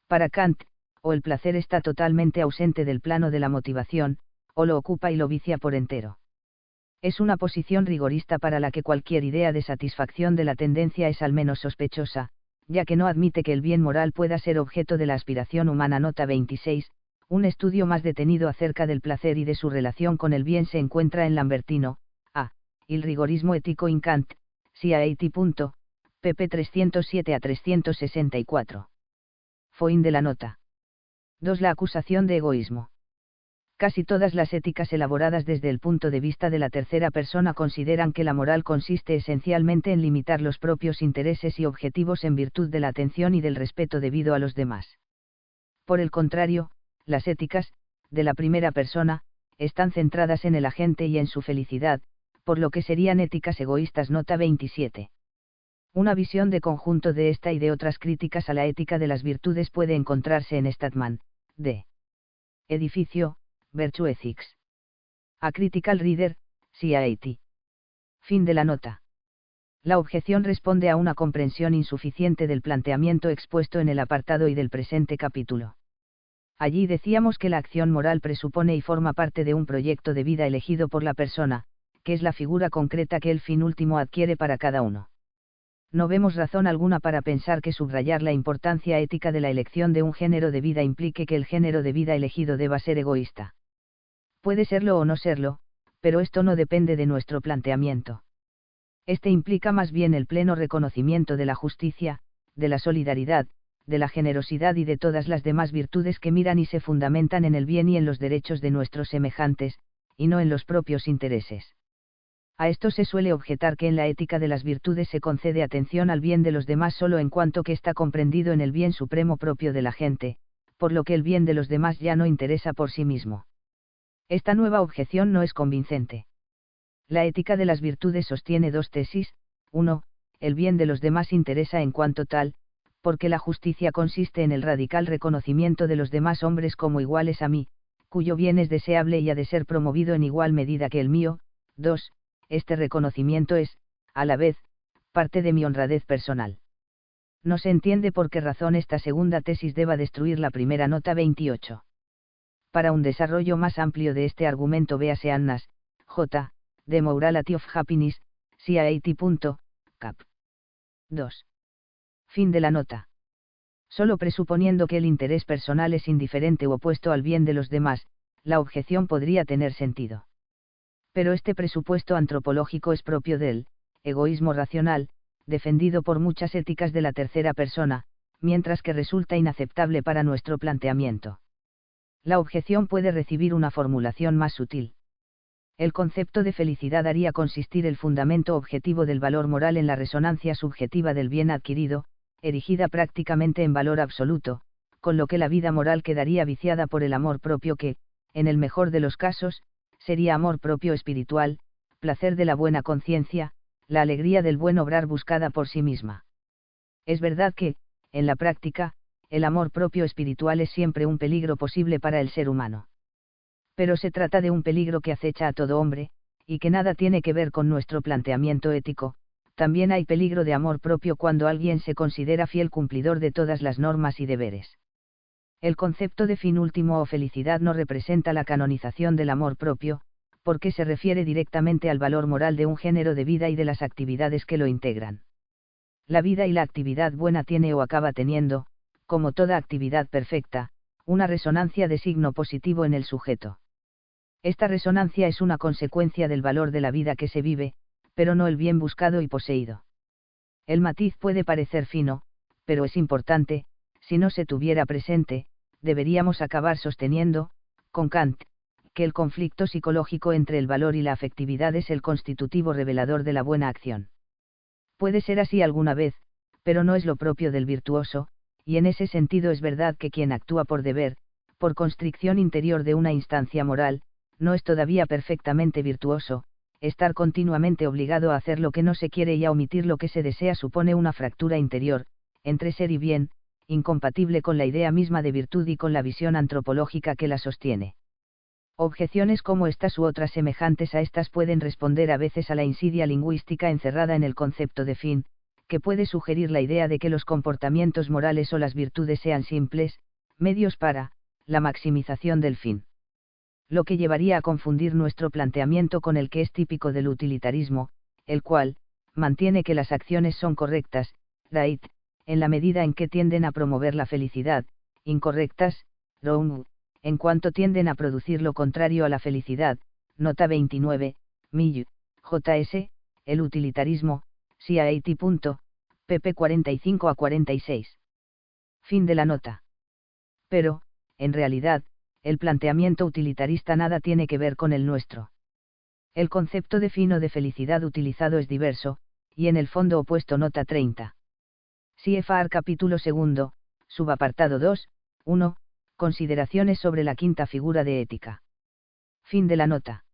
Para Kant, o el placer está totalmente ausente del plano de la motivación, o lo ocupa y lo vicia por entero. Es una posición rigorista para la que cualquier idea de satisfacción de la tendencia es al menos sospechosa, ya que no admite que el bien moral pueda ser objeto de la aspiración humana. Nota 26. Un estudio más detenido acerca del placer y de su relación con el bien se encuentra en Lambertino, A. Il rigorismo etico in Kant, CIAT. pp. 307 a 364. Fin de la nota. 2. La acusación de egoísmo. Casi todas las éticas elaboradas desde el punto de vista de la tercera persona consideran que la moral consiste esencialmente en limitar los propios intereses y objetivos en virtud de la atención y del respeto debido a los demás. Por el contrario, las éticas, de la primera persona, están centradas en el agente y en su felicidad, por lo que serían éticas egoístas. Nota 27. Una visión de conjunto de esta y de otras críticas a la ética de las virtudes puede encontrarse en Statman, D. Edificio, Virtue Ethics. A Critical Reader, CIAT. Fin de la nota. La objeción responde a una comprensión insuficiente del planteamiento expuesto en el apartado y del presente capítulo. Allí decíamos que la acción moral presupone y forma parte de un proyecto de vida elegido por la persona, que es la figura concreta que el fin último adquiere para cada uno. No vemos razón alguna para pensar que subrayar la importancia ética de la elección de un género de vida implique que el género de vida elegido deba ser egoísta. Puede serlo o no serlo, pero esto no depende de nuestro planteamiento. Este implica más bien el pleno reconocimiento de la justicia, de la solidaridad, de la generosidad y de todas las demás virtudes que miran y se fundamentan en el bien y en los derechos de nuestros semejantes, y no en los propios intereses. A esto se suele objetar que en la ética de las virtudes se concede atención al bien de los demás solo en cuanto que está comprendido en el bien supremo propio de la gente, por lo que el bien de los demás ya no interesa por sí mismo. Esta nueva objeción no es convincente. La ética de las virtudes sostiene dos tesis: 1. El bien de los demás interesa en cuanto tal, porque la justicia consiste en el radical reconocimiento de los demás hombres como iguales a mí, cuyo bien es deseable y ha de ser promovido en igual medida que el mío. 2. Este reconocimiento es, a la vez, parte de mi honradez personal. No se entiende por qué razón esta segunda tesis deba destruir la primera. Nota 28. Para un desarrollo más amplio de este argumento véase Annas, J. The Morality of Happiness, CIAT. Cap. 2. Fin de la nota. Solo presuponiendo que el interés personal es indiferente u opuesto al bien de los demás, la objeción podría tener sentido. Pero este presupuesto antropológico es propio del egoísmo racional, defendido por muchas éticas de la tercera persona, mientras que resulta inaceptable para nuestro planteamiento. La objeción puede recibir una formulación más sutil. El concepto de felicidad haría consistir el fundamento objetivo del valor moral en la resonancia subjetiva del bien adquirido, erigida prácticamente en valor absoluto, con lo que la vida moral quedaría viciada por el amor propio que, en el mejor de los casos, sería amor propio espiritual, placer de la buena conciencia, la alegría del buen obrar buscada por sí misma. Es verdad que, en la práctica, el amor propio espiritual es siempre un peligro posible para el ser humano. Pero se trata de un peligro que acecha a todo hombre, y que nada tiene que ver con nuestro planteamiento ético. También hay peligro de amor propio cuando alguien se considera fiel cumplidor de todas las normas y deberes. El concepto de fin último o felicidad no representa la canonización del amor propio, porque se refiere directamente al valor moral de un género de vida y de las actividades que lo integran. La vida y la actividad buena tiene o acaba teniendo, como toda actividad perfecta, una resonancia de signo positivo en el sujeto. Esta resonancia es una consecuencia del valor de la vida que se vive, pero no el bien buscado y poseído. El matiz puede parecer fino, pero es importante. Si no se tuviera presente, deberíamos acabar sosteniendo, con Kant, que el conflicto psicológico entre el valor y la afectividad es el constitutivo revelador de la buena acción. Puede ser así alguna vez, pero no es lo propio del virtuoso, y en ese sentido es verdad que quien actúa por deber, por constricción interior de una instancia moral, no es todavía perfectamente virtuoso. Estar continuamente obligado a hacer lo que no se quiere y a omitir lo que se desea supone una fractura interior, entre ser y bien, incompatible con la idea misma de virtud y con la visión antropológica que la sostiene. Objeciones como estas u otras semejantes a estas pueden responder a veces a la insidia lingüística encerrada en el concepto de fin, que puede sugerir la idea de que los comportamientos morales o las virtudes sean simples, medios para, la maximización del fin. Lo que llevaría a confundir nuestro planteamiento con el que es típico del utilitarismo, el cual, mantiene que las acciones son correctas, right, en la medida en que tienden a promover la felicidad, incorrectas, wrong, en cuanto tienden a producir lo contrario a la felicidad. Nota 29, Mill, J.S., el utilitarismo, CIAT. pp 45 a 46. Fin de la nota. Pero, en realidad, el planteamiento utilitarista nada tiene que ver con el nuestro. El concepto de fin o de felicidad utilizado es diverso, y en el fondo opuesto. Nota 30. CFR capítulo 2, subapartado 2, 1, consideraciones sobre la quinta figura de ética. Fin de la nota.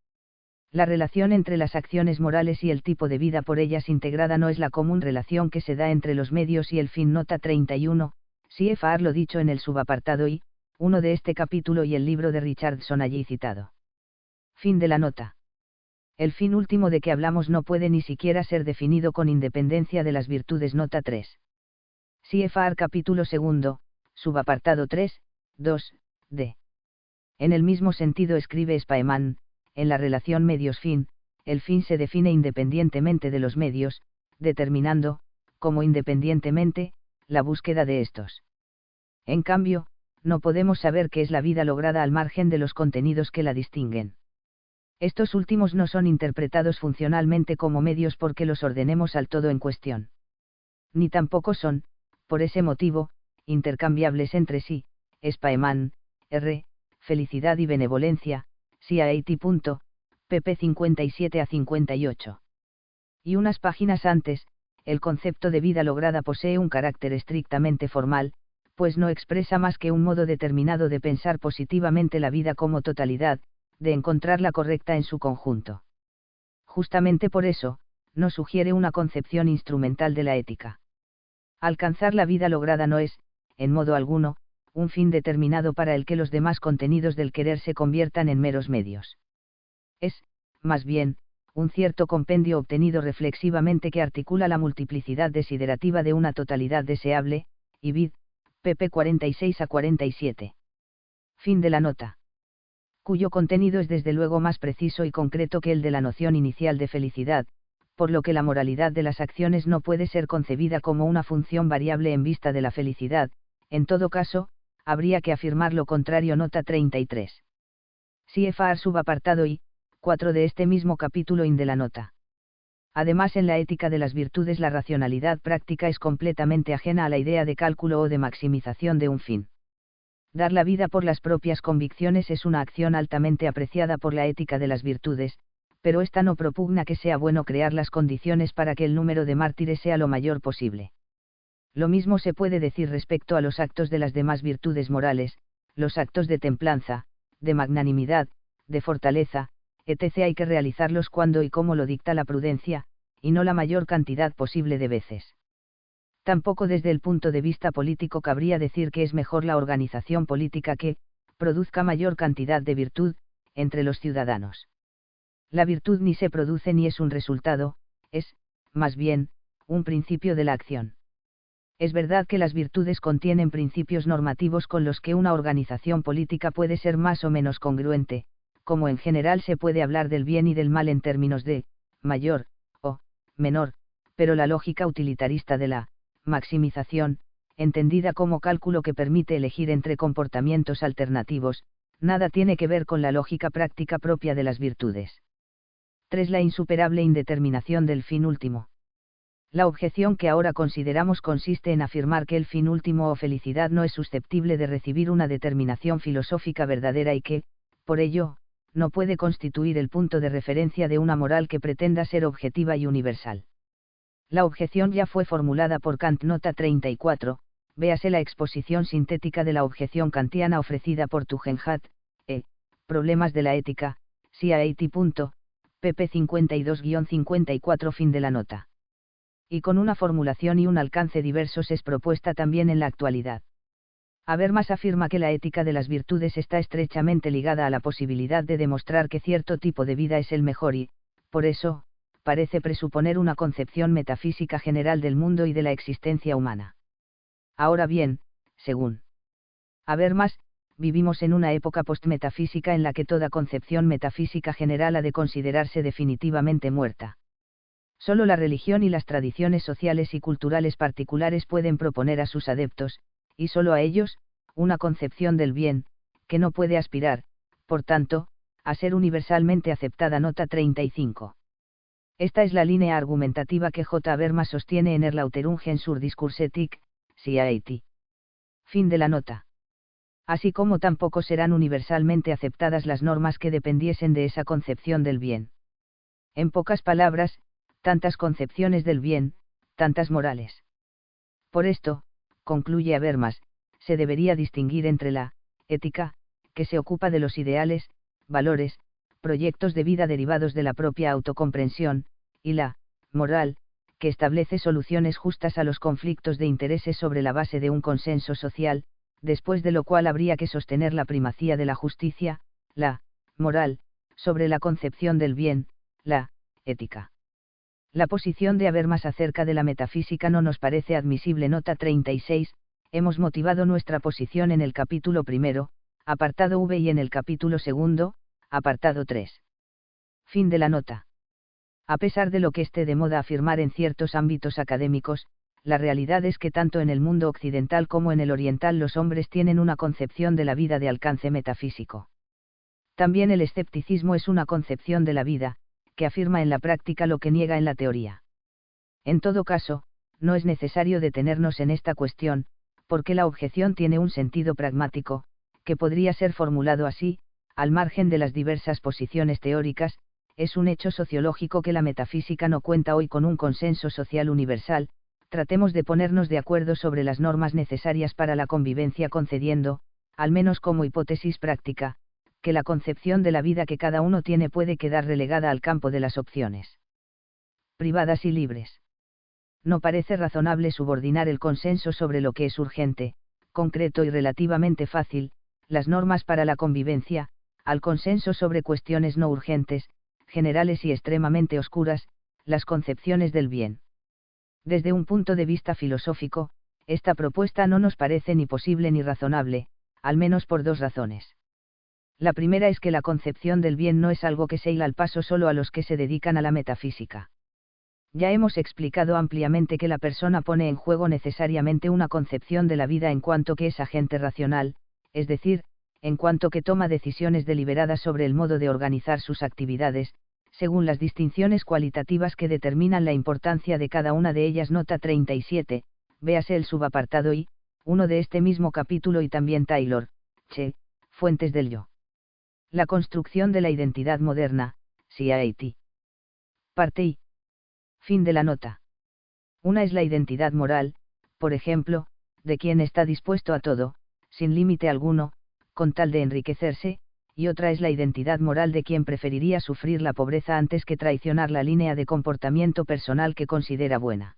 La relación entre las acciones morales y el tipo de vida por ellas integrada no es la común relación que se da entre los medios y el fin. Nota 31, CFR lo dicho en el subapartado I, 1 de este capítulo y el libro de Richardson allí citado. Fin de la nota. El fin último de que hablamos no puede ni siquiera ser definido con independencia de las virtudes. Nota 3. CFR capítulo 2, subapartado 3, 2, d. En el mismo sentido escribe Spaeman, en la relación medios-fin, el fin se define independientemente de los medios, determinando, como independientemente, la búsqueda de estos. En cambio, no podemos saber qué es la vida lograda al margen de los contenidos que la distinguen. Estos últimos no son interpretados funcionalmente como medios porque los ordenemos al todo en cuestión. Ni tampoco son, por ese motivo, intercambiables entre sí. Spaeman, R., Felicidad y Benevolencia, CIAT. pp 57 a 58. Y unas páginas antes, el concepto de vida lograda posee un carácter estrictamente formal, pues no expresa más que un modo determinado de pensar positivamente la vida como totalidad, de encontrarla correcta en su conjunto. Justamente por eso, no sugiere una concepción instrumental de la ética. Alcanzar la vida lograda no es, en modo alguno, un fin determinado para el que los demás contenidos del querer se conviertan en meros medios. Es, más bien, un cierto compendio obtenido reflexivamente que articula la multiplicidad desiderativa de una totalidad deseable, y vid. pp 46 a 47. Fin de la nota. Cuyo contenido es desde luego más preciso y concreto que el de la noción inicial de felicidad, por lo que la moralidad de las acciones no puede ser concebida como una función variable en vista de la felicidad, En todo caso, habría que afirmar lo contrario. Nota 33. CFR subapartado I, 4 de este mismo capítulo in de la nota. Además, en la ética de las virtudes la racionalidad práctica es completamente ajena a la idea de cálculo o de maximización de un fin. Dar la vida por las propias convicciones es una acción altamente apreciada por la ética de las virtudes, pero esta no propugna que sea bueno crear las condiciones para que el número de mártires sea lo mayor posible. Lo mismo se puede decir respecto a los actos de las demás virtudes morales, los actos de templanza, de magnanimidad, de fortaleza, etc. Hay que realizarlos cuando y como lo dicta la prudencia, y no la mayor cantidad posible de veces. Tampoco desde el punto de vista político cabría decir que es mejor la organización política que produzca mayor cantidad de virtud entre los ciudadanos. La virtud ni se produce ni es un resultado, es, más bien, un principio de la acción. Es verdad que las virtudes contienen principios normativos con los que una organización política puede ser más o menos congruente, como en general se puede hablar del bien y del mal en términos de mayor o menor, pero la lógica utilitarista de la maximización, entendida como cálculo que permite elegir entre comportamientos alternativos, nada tiene que ver con la lógica práctica propia de las virtudes. 3. La insuperable indeterminación del fin último. La objeción que ahora consideramos consiste en afirmar que el fin último o felicidad no es susceptible de recibir una determinación filosófica verdadera y que, por ello, no puede constituir el punto de referencia de una moral que pretenda ser objetiva y universal. La objeción ya fue formulada por Kant. Nota 34, véase la exposición sintética de la objeción kantiana ofrecida por Tugendhat, Problemas de la ética, CIAT. pp 52-54. Fin de la nota. Y con una formulación y un alcance diversos es propuesta también en la actualidad. Habermas afirma que la ética de las virtudes está estrechamente ligada a la posibilidad de demostrar que cierto tipo de vida es el mejor y, por eso, parece presuponer una concepción metafísica general del mundo y de la existencia humana. Ahora bien, según Habermas, vivimos en una época postmetafísica en la que toda concepción metafísica general ha de considerarse definitivamente muerta. Solo la religión y las tradiciones sociales y culturales particulares pueden proponer a sus adeptos, y solo a ellos, una concepción del bien, que no puede aspirar, por tanto, a ser universalmente aceptada. Nota 35. Esta es la línea argumentativa que J. Habermas sostiene en Erläuterungen sur Diskursetik, CIAT. Fin de la nota. Así como tampoco serán universalmente aceptadas las normas que dependiesen de esa concepción del bien. En pocas palabras, tantas concepciones del bien, tantas morales. Por esto, concluye Habermas, se debería distinguir entre la ética, que se ocupa de los ideales, valores, proyectos de vida derivados de la propia autocomprensión, y la moral, que establece soluciones justas a los conflictos de intereses sobre la base de un consenso social, después de lo cual habría que sostener la primacía de la justicia, la moral, sobre la concepción del bien, la ética. La posición de Habermas acerca de la metafísica no nos parece admisible. Nota 36, hemos motivado nuestra posición en el capítulo primero, apartado V, y en el capítulo segundo, apartado 3. Fin de la nota. A pesar de lo que esté de moda afirmar en ciertos ámbitos académicos, la realidad es que tanto en el mundo occidental como en el oriental los hombres tienen una concepción de la vida de alcance metafísico. También el escepticismo es una concepción de la vida, que afirma en la práctica lo que niega en la teoría. En todo caso, no es necesario detenernos en esta cuestión, porque la objeción tiene un sentido pragmático, que podría ser formulado así: al margen de las diversas posiciones teóricas, es un hecho sociológico que la metafísica no cuenta hoy con un consenso social universal. Tratemos de ponernos de acuerdo sobre las normas necesarias para la convivencia, concediendo, al menos como hipótesis práctica, que la concepción de la vida que cada uno tiene puede quedar relegada al campo de las opciones privadas y libres. No parece razonable subordinar el consenso sobre lo que es urgente, concreto y relativamente fácil, las normas para la convivencia, al consenso sobre cuestiones no urgentes, generales y extremadamente oscuras, las concepciones del bien. Desde un punto de vista filosófico, esta propuesta no nos parece ni posible ni razonable, al menos por dos razones. La primera es que la concepción del bien no es algo que se hila al paso solo a los que se dedican a la metafísica. Ya hemos explicado ampliamente que la persona pone en juego necesariamente una concepción de la vida en cuanto que es agente racional, es decir, en cuanto que toma decisiones deliberadas sobre el modo de organizar sus actividades, según las distinciones cualitativas que determinan la importancia de cada una de ellas. Nota 37, véase el subapartado I, de este mismo capítulo y también Taylor, Che, Fuentes del Yo. La construcción de la identidad moderna, CIAT. Parte I. Fin de la nota. Una es la identidad moral, por ejemplo, de quien está dispuesto a todo, sin límite alguno, con tal de enriquecerse, y otra es la identidad moral de quien preferiría sufrir la pobreza antes que traicionar la línea de comportamiento personal que considera buena.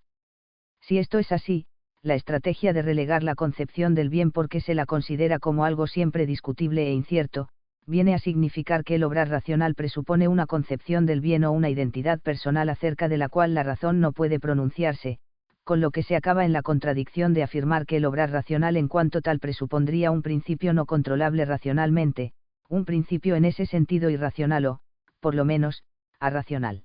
Si esto es así, la estrategia de relegar la concepción del bien porque se la considera como algo siempre discutible e incierto, viene a significar que el obrar racional presupone una concepción del bien o una identidad personal acerca de la cual la razón no puede pronunciarse, con lo que se acaba en la contradicción de afirmar que el obrar racional en cuanto tal presupondría un principio no controlable racionalmente, un principio en ese sentido irracional o, por lo menos, arracional.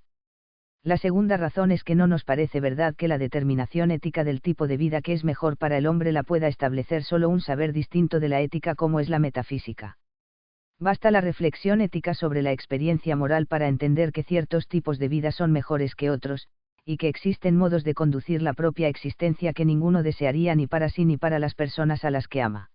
La segunda razón es que no nos parece verdad que la determinación ética del tipo de vida que es mejor para el hombre la pueda establecer solo un saber distinto de la ética como es la metafísica. Basta la reflexión ética sobre la experiencia moral para entender que ciertos tipos de vida son mejores que otros, y que existen modos de conducir la propia existencia que ninguno desearía ni para sí ni para las personas a las que ama.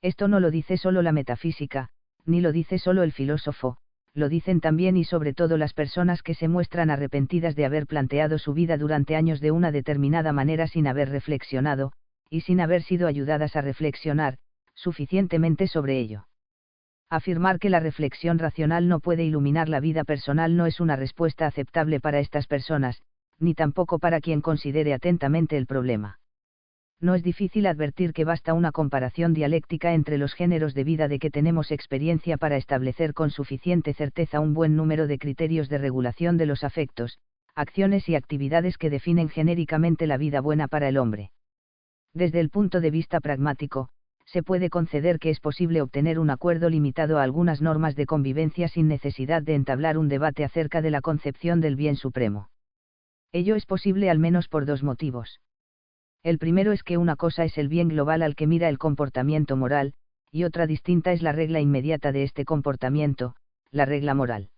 Esto no lo dice solo la metafísica, ni lo dice solo el filósofo, lo dicen también y sobre todo las personas que se muestran arrepentidas de haber planteado su vida durante años de una determinada manera sin haber reflexionado, y sin haber sido ayudadas a reflexionar, suficientemente sobre ello. Afirmar que la reflexión racional no puede iluminar la vida personal no es una respuesta aceptable para estas personas, ni tampoco para quien considere atentamente el problema. No es difícil advertir que basta una comparación dialéctica entre los géneros de vida de que tenemos experiencia para establecer con suficiente certeza un buen número de criterios de regulación de los afectos, acciones y actividades que definen genéricamente la vida buena para el hombre. Desde el punto de vista pragmático, se puede conceder que es posible obtener un acuerdo limitado a algunas normas de convivencia sin necesidad de entablar un debate acerca de la concepción del bien supremo. Ello es posible al menos por dos motivos. El primero es que una cosa es el bien global al que mira el comportamiento moral, y otra distinta es la regla inmediata de este comportamiento, la regla moral.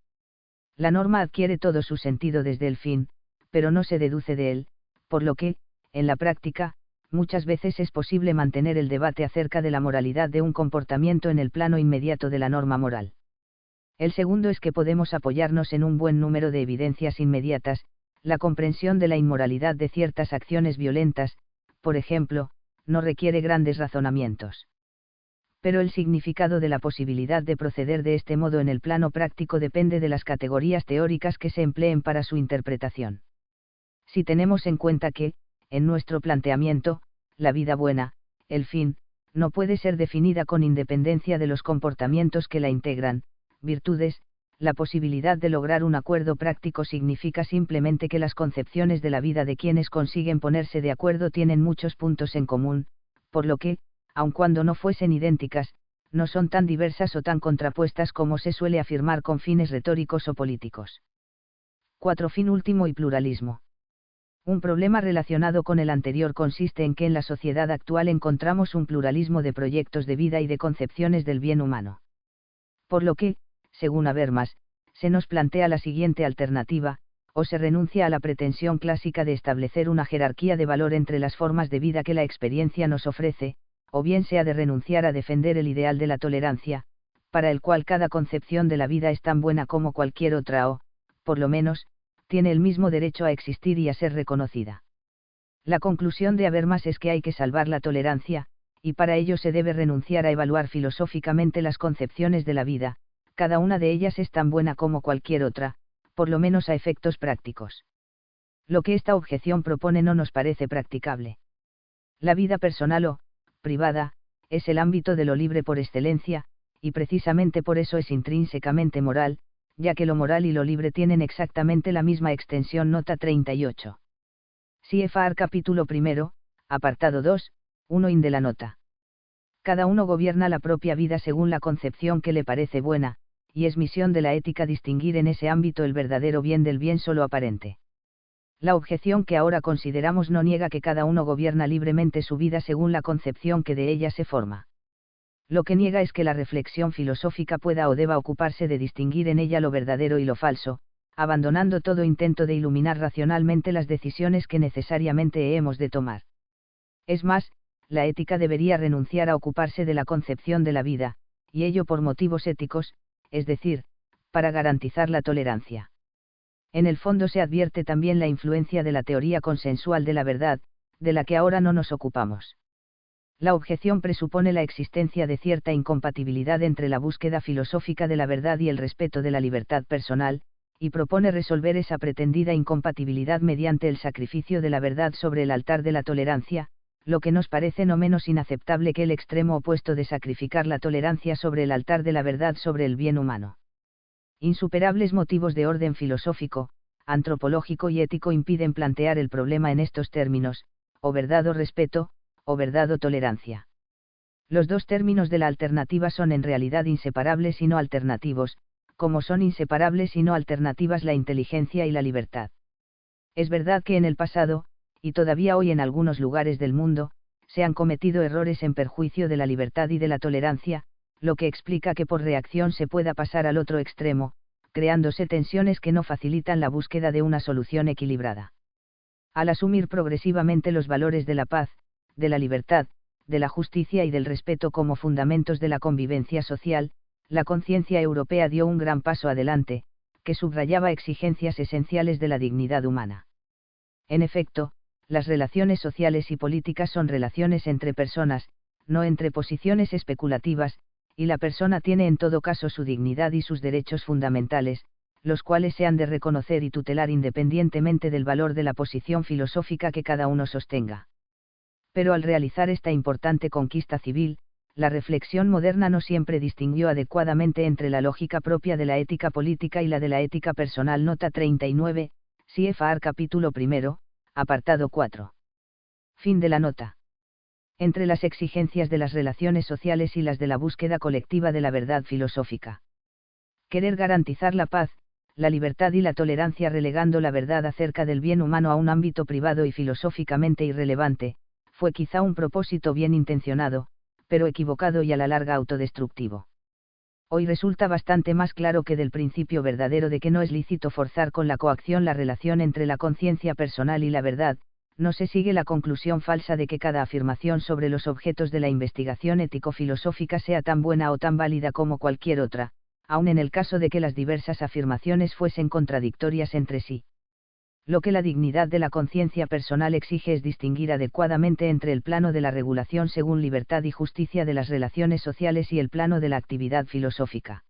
La norma adquiere todo su sentido desde el fin, pero no se deduce de él, por lo que, en la práctica, muchas veces es posible mantener el debate acerca de la moralidad de un comportamiento en el plano inmediato de la norma moral. El segundo es que podemos apoyarnos en un buen número de evidencias inmediatas, la comprensión de la inmoralidad de ciertas acciones violentas, por ejemplo, no requiere grandes razonamientos. Pero el significado de la posibilidad de proceder de este modo en el plano práctico depende de las categorías teóricas que se empleen para su interpretación. Si tenemos en cuenta que, en nuestro planteamiento, la vida buena, el fin, no puede ser definida con independencia de los comportamientos que la integran, virtudes, la posibilidad de lograr un acuerdo práctico significa simplemente que las concepciones de la vida de quienes consiguen ponerse de acuerdo tienen muchos puntos en común, por lo que, aun cuando no fuesen idénticas, no son tan diversas o tan contrapuestas como se suele afirmar con fines retóricos o políticos. 4. Fin último y pluralismo. Un problema relacionado con el anterior consiste en que en la sociedad actual encontramos un pluralismo de proyectos de vida y de concepciones del bien humano. Por lo que, según Habermas, se nos plantea la siguiente alternativa: o se renuncia a la pretensión clásica de establecer una jerarquía de valor entre las formas de vida que la experiencia nos ofrece, o bien se ha de renunciar a defender el ideal de la tolerancia, para el cual cada concepción de la vida es tan buena como cualquier otra o, por lo menos, tiene el mismo derecho a existir y a ser reconocida. La conclusión de Habermas es que hay que salvar la tolerancia, y para ello se debe renunciar a evaluar filosóficamente las concepciones de la vida, cada una de ellas es tan buena como cualquier otra, por lo menos a efectos prácticos. Lo que esta objeción propone no nos parece practicable. La vida personal o privada es el ámbito de lo libre por excelencia, y precisamente por eso es intrínsecamente moral, ya que lo moral y lo libre tienen exactamente la misma extensión. Nota 38. CFR capítulo 1, apartado 2, 1 de la nota. Cada uno gobierna la propia vida según la concepción que le parece buena, y es misión de la ética distinguir en ese ámbito el verdadero bien del bien solo aparente. La objeción que ahora consideramos no niega que cada uno gobierna libremente su vida según la concepción que de ella se forma. Lo que niega es que la reflexión filosófica pueda o deba ocuparse de distinguir en ella lo verdadero y lo falso, abandonando todo intento de iluminar racionalmente las decisiones que necesariamente hemos de tomar. Es más, la ética debería renunciar a ocuparse de la concepción de la vida, y ello por motivos éticos, es decir, para garantizar la tolerancia. En el fondo se advierte también la influencia de la teoría consensual de la verdad, de la que ahora no nos ocupamos. La objeción presupone la existencia de cierta incompatibilidad entre la búsqueda filosófica de la verdad y el respeto de la libertad personal, y propone resolver esa pretendida incompatibilidad mediante el sacrificio de la verdad sobre el altar de la tolerancia, lo que nos parece no menos inaceptable que el extremo opuesto de sacrificar la tolerancia sobre el altar de la verdad sobre el bien humano. Insuperables motivos de orden filosófico, antropológico y ético impiden plantear el problema en estos términos, o verdad o respeto, o verdad o tolerancia. Los dos términos de la alternativa son en realidad inseparables y no alternativos, como son inseparables y no alternativas la inteligencia y la libertad. Es verdad que en el pasado, y todavía hoy en algunos lugares del mundo, se han cometido errores en perjuicio de la libertad y de la tolerancia, lo que explica que por reacción se pueda pasar al otro extremo, creándose tensiones que no facilitan la búsqueda de una solución equilibrada. Al asumir progresivamente los valores de la paz, de la libertad, de la justicia y del respeto como fundamentos de la convivencia social, la conciencia europea dio un gran paso adelante, que subrayaba exigencias esenciales de la dignidad humana. En efecto, las relaciones sociales y políticas son relaciones entre personas, no entre posiciones especulativas, y la persona tiene en todo caso su dignidad y sus derechos fundamentales, los cuales se han de reconocer y tutelar independientemente del valor de la posición filosófica que cada uno sostenga. Pero al realizar esta importante conquista civil, la reflexión moderna no siempre distinguió adecuadamente entre la lógica propia de la ética política y la de la ética personal. Nota 39, CFR capítulo 1, apartado 4. Fin de la nota. Entre las exigencias de las relaciones sociales y las de la búsqueda colectiva de la verdad filosófica. Querer garantizar la paz, la libertad y la tolerancia relegando la verdad acerca del bien humano a un ámbito privado y filosóficamente irrelevante, fue quizá un propósito bien intencionado, pero equivocado y a la larga autodestructivo. Hoy resulta bastante más claro que del principio verdadero de que no es lícito forzar con la coacción la relación entre la conciencia personal y la verdad, no se sigue la conclusión falsa de que cada afirmación sobre los objetos de la investigación ético-filosófica sea tan buena o tan válida como cualquier otra, aun en el caso de que las diversas afirmaciones fuesen contradictorias entre sí. Lo que la dignidad de la conciencia personal exige es distinguir adecuadamente entre el plano de la regulación según libertad y justicia de las relaciones sociales y el plano de la actividad filosófica.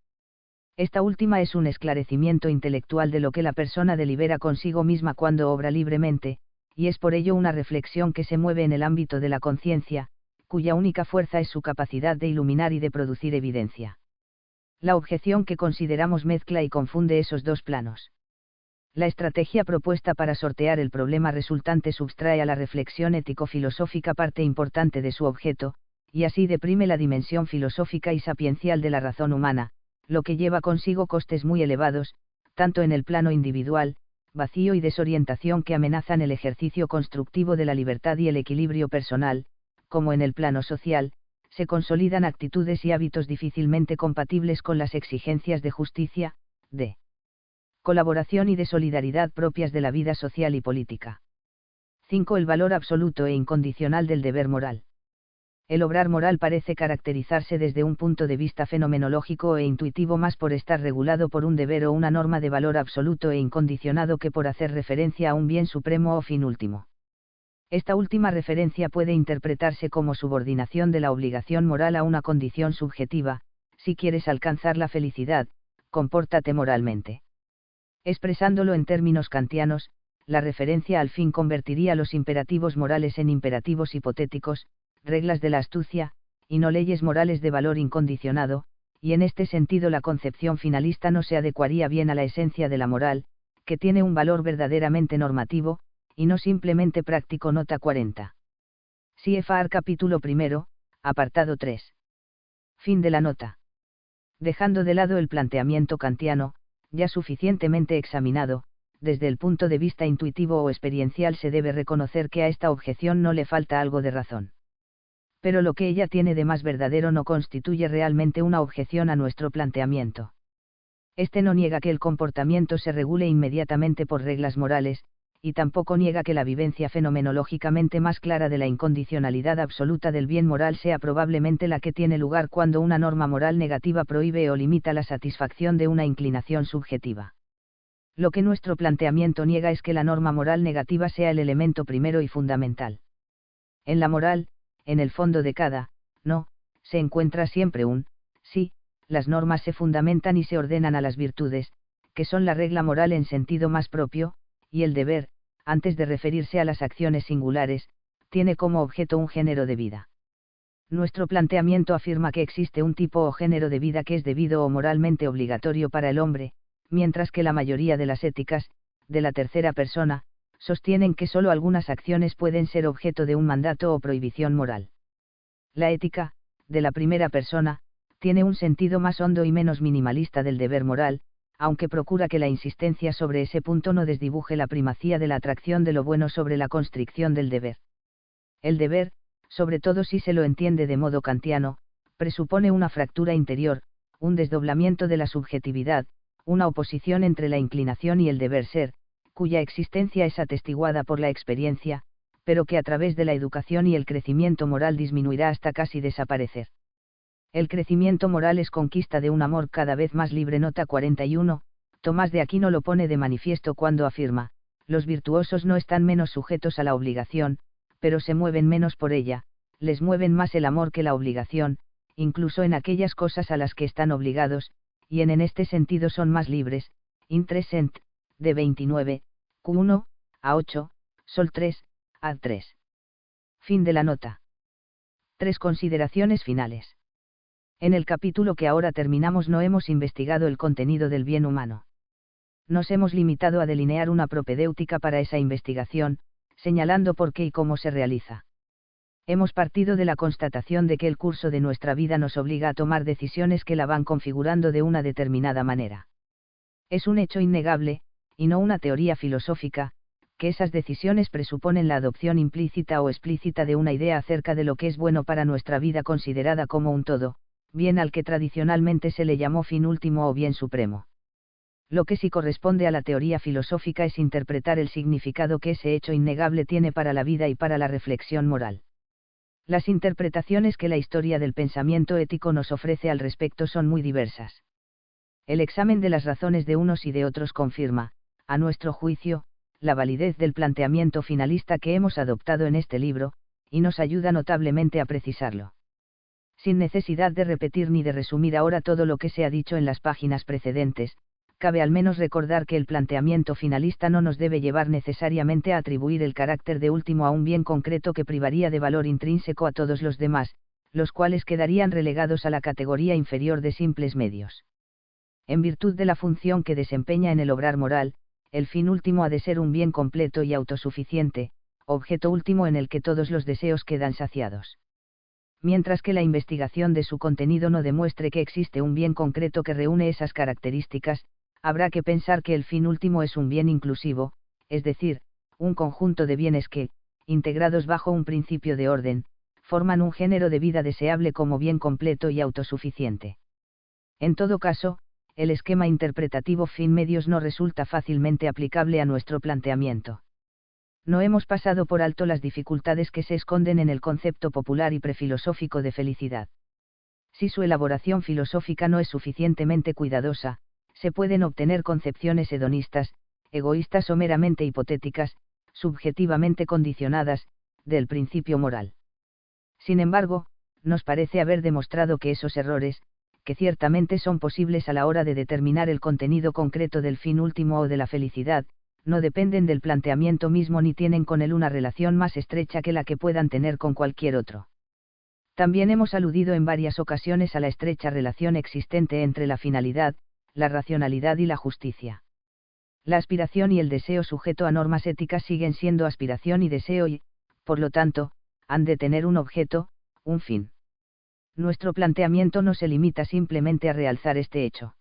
Esta última es un esclarecimiento intelectual de lo que la persona delibera consigo misma cuando obra libremente, y es por ello una reflexión que se mueve en el ámbito de la conciencia, cuya única fuerza es su capacidad de iluminar y de producir evidencia. La objeción que consideramos mezcla y confunde esos dos planos. La estrategia propuesta para sortear el problema resultante subtrae a la reflexión ético-filosófica parte importante de su objeto, y así deprime la dimensión filosófica y sapiencial de la razón humana, lo que lleva consigo costes muy elevados, tanto en el plano individual, vacío y desorientación que amenazan el ejercicio constructivo de la libertad y el equilibrio personal, como en el plano social, se consolidan actitudes y hábitos difícilmente compatibles con las exigencias de justicia, de colaboración y de solidaridad propias de la vida social y política. 5. El valor absoluto e incondicional del deber moral. El obrar moral parece caracterizarse desde un punto de vista fenomenológico e intuitivo más por estar regulado por un deber o una norma de valor absoluto e incondicionado que por hacer referencia a un bien supremo o fin último. Esta última referencia puede interpretarse como subordinación de la obligación moral a una condición subjetiva: si quieres alcanzar la felicidad, compórtate moralmente. Expresándolo en términos kantianos, la referencia al fin convertiría los imperativos morales en imperativos hipotéticos, reglas de la astucia, y no leyes morales de valor incondicionado, y en este sentido la concepción finalista no se adecuaría bien a la esencia de la moral, que tiene un valor verdaderamente normativo, y no simplemente práctico. Nota 40. CFR capítulo 1, apartado 3. Fin de la nota. Dejando de lado el planteamiento kantiano, ya suficientemente examinado, desde el punto de vista intuitivo o experiencial se debe reconocer que a esta objeción no le falta algo de razón. Pero lo que ella tiene de más verdadero no constituye realmente una objeción a nuestro planteamiento. Este no niega que el comportamiento se regule inmediatamente por reglas morales, y tampoco niega que la vivencia fenomenológicamente más clara de la incondicionalidad absoluta del bien moral sea probablemente la que tiene lugar cuando una norma moral negativa prohíbe o limita la satisfacción de una inclinación subjetiva. Lo que nuestro planteamiento niega es que la norma moral negativa sea el elemento primero y fundamental. En la moral, en el fondo de cada no, se encuentra siempre un sí. Las normas se fundamentan y se ordenan a las virtudes, que son la regla moral en sentido más propio, y el deber, antes de referirse a las acciones singulares, tiene como objeto un género de vida. Nuestro planteamiento afirma que existe un tipo o género de vida que es debido o moralmente obligatorio para el hombre, mientras que la mayoría de las éticas, de la tercera persona, sostienen que solo algunas acciones pueden ser objeto de un mandato o prohibición moral. La ética, de la primera persona, tiene un sentido más hondo y menos minimalista del deber moral, aunque procura que la insistencia sobre ese punto no desdibuje la primacía de la atracción de lo bueno sobre la constricción del deber. El deber, sobre todo si se lo entiende de modo kantiano, presupone una fractura interior, un desdoblamiento de la subjetividad, una oposición entre la inclinación y el deber ser, cuya existencia es atestiguada por la experiencia, pero que a través de la educación y el crecimiento moral disminuirá hasta casi desaparecer. El crecimiento moral es conquista de un amor cada vez más libre. Nota 41, Tomás de Aquino lo pone de manifiesto cuando afirma, los virtuosos no están menos sujetos a la obligación, pero se mueven menos por ella, les mueven más el amor que la obligación, incluso en aquellas cosas a las que están obligados, y en este sentido son más libres. Intresent, de 29, Q1, a 8, Sol 3, Ad 3. Fin de la nota. 3 consideraciones finales. En el capítulo que ahora terminamos no hemos investigado el contenido del bien humano. Nos hemos limitado a delinear una propedéutica para esa investigación, señalando por qué y cómo se realiza. Hemos partido de la constatación de que el curso de nuestra vida nos obliga a tomar decisiones que la van configurando de una determinada manera. Es un hecho innegable, y no una teoría filosófica, que esas decisiones presuponen la adopción implícita o explícita de una idea acerca de lo que es bueno para nuestra vida considerada como un todo, bien al que tradicionalmente se le llamó fin último o bien supremo. Lo que sí corresponde a la teoría filosófica es interpretar el significado que ese hecho innegable tiene para la vida y para la reflexión moral. Las interpretaciones que la historia del pensamiento ético nos ofrece al respecto son muy diversas. El examen de las razones de unos y de otros confirma, a nuestro juicio, la validez del planteamiento finalista que hemos adoptado en este libro, y nos ayuda notablemente a precisarlo. Sin necesidad de repetir ni de resumir ahora todo lo que se ha dicho en las páginas precedentes, cabe al menos recordar que el planteamiento finalista no nos debe llevar necesariamente a atribuir el carácter de último a un bien concreto que privaría de valor intrínseco a todos los demás, los cuales quedarían relegados a la categoría inferior de simples medios. En virtud de la función que desempeña en el obrar moral, el fin último ha de ser un bien completo y autosuficiente, objeto último en el que todos los deseos quedan saciados. Mientras que la investigación de su contenido no demuestre que existe un bien concreto que reúne esas características, habrá que pensar que el fin último es un bien inclusivo, es decir, un conjunto de bienes que, integrados bajo un principio de orden, forman un género de vida deseable como bien completo y autosuficiente. En todo caso, el esquema interpretativo fin-medios no resulta fácilmente aplicable a nuestro planteamiento. No hemos pasado por alto las dificultades que se esconden en el concepto popular y prefilosófico de felicidad. Si su elaboración filosófica no es suficientemente cuidadosa, se pueden obtener concepciones hedonistas, egoístas o meramente hipotéticas, subjetivamente condicionadas, del principio moral. Sin embargo, nos parece haber demostrado que esos errores, que ciertamente son posibles a la hora de determinar el contenido concreto del fin último o de la felicidad, no dependen del planteamiento mismo ni tienen con él una relación más estrecha que la que puedan tener con cualquier otro. También hemos aludido en varias ocasiones a la estrecha relación existente entre la finalidad, la racionalidad y la justicia. La aspiración y el deseo sujeto a normas éticas siguen siendo aspiración y deseo y, por lo tanto, han de tener un objeto, un fin. Nuestro planteamiento no se limita simplemente a realzar este hecho.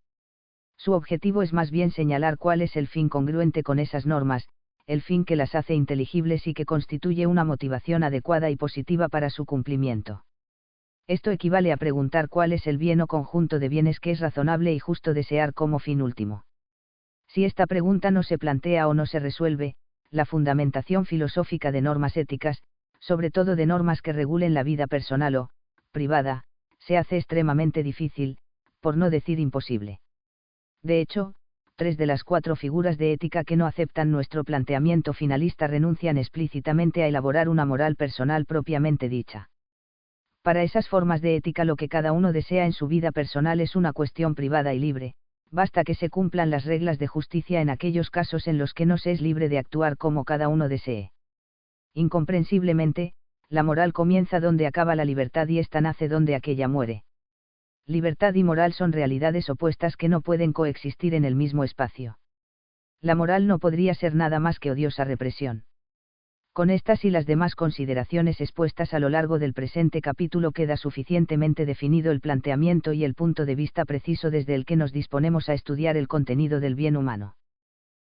Su objetivo es más bien señalar cuál es el fin congruente con esas normas, el fin que las hace inteligibles y que constituye una motivación adecuada y positiva para su cumplimiento. Esto equivale a preguntar cuál es el bien o conjunto de bienes que es razonable y justo desear como fin último. Si esta pregunta no se plantea o no se resuelve, la fundamentación filosófica de normas éticas, sobre todo de normas que regulen la vida personal o privada, se hace extremadamente difícil, por no decir imposible. De hecho, 3 de las 4 figuras de ética que no aceptan nuestro planteamiento finalista renuncian explícitamente a elaborar una moral personal propiamente dicha. Para esas formas de ética lo que cada uno desea en su vida personal es una cuestión privada y libre, basta que se cumplan las reglas de justicia en aquellos casos en los que no se es libre de actuar como cada uno desee. Incomprensiblemente, la moral comienza donde acaba la libertad y ésta nace donde aquella muere. Libertad y moral son realidades opuestas que no pueden coexistir en el mismo espacio. La moral no podría ser nada más que odiosa represión. Con estas y las demás consideraciones expuestas a lo largo del presente capítulo queda suficientemente definido el planteamiento y el punto de vista preciso desde el que nos disponemos a estudiar el contenido del bien humano.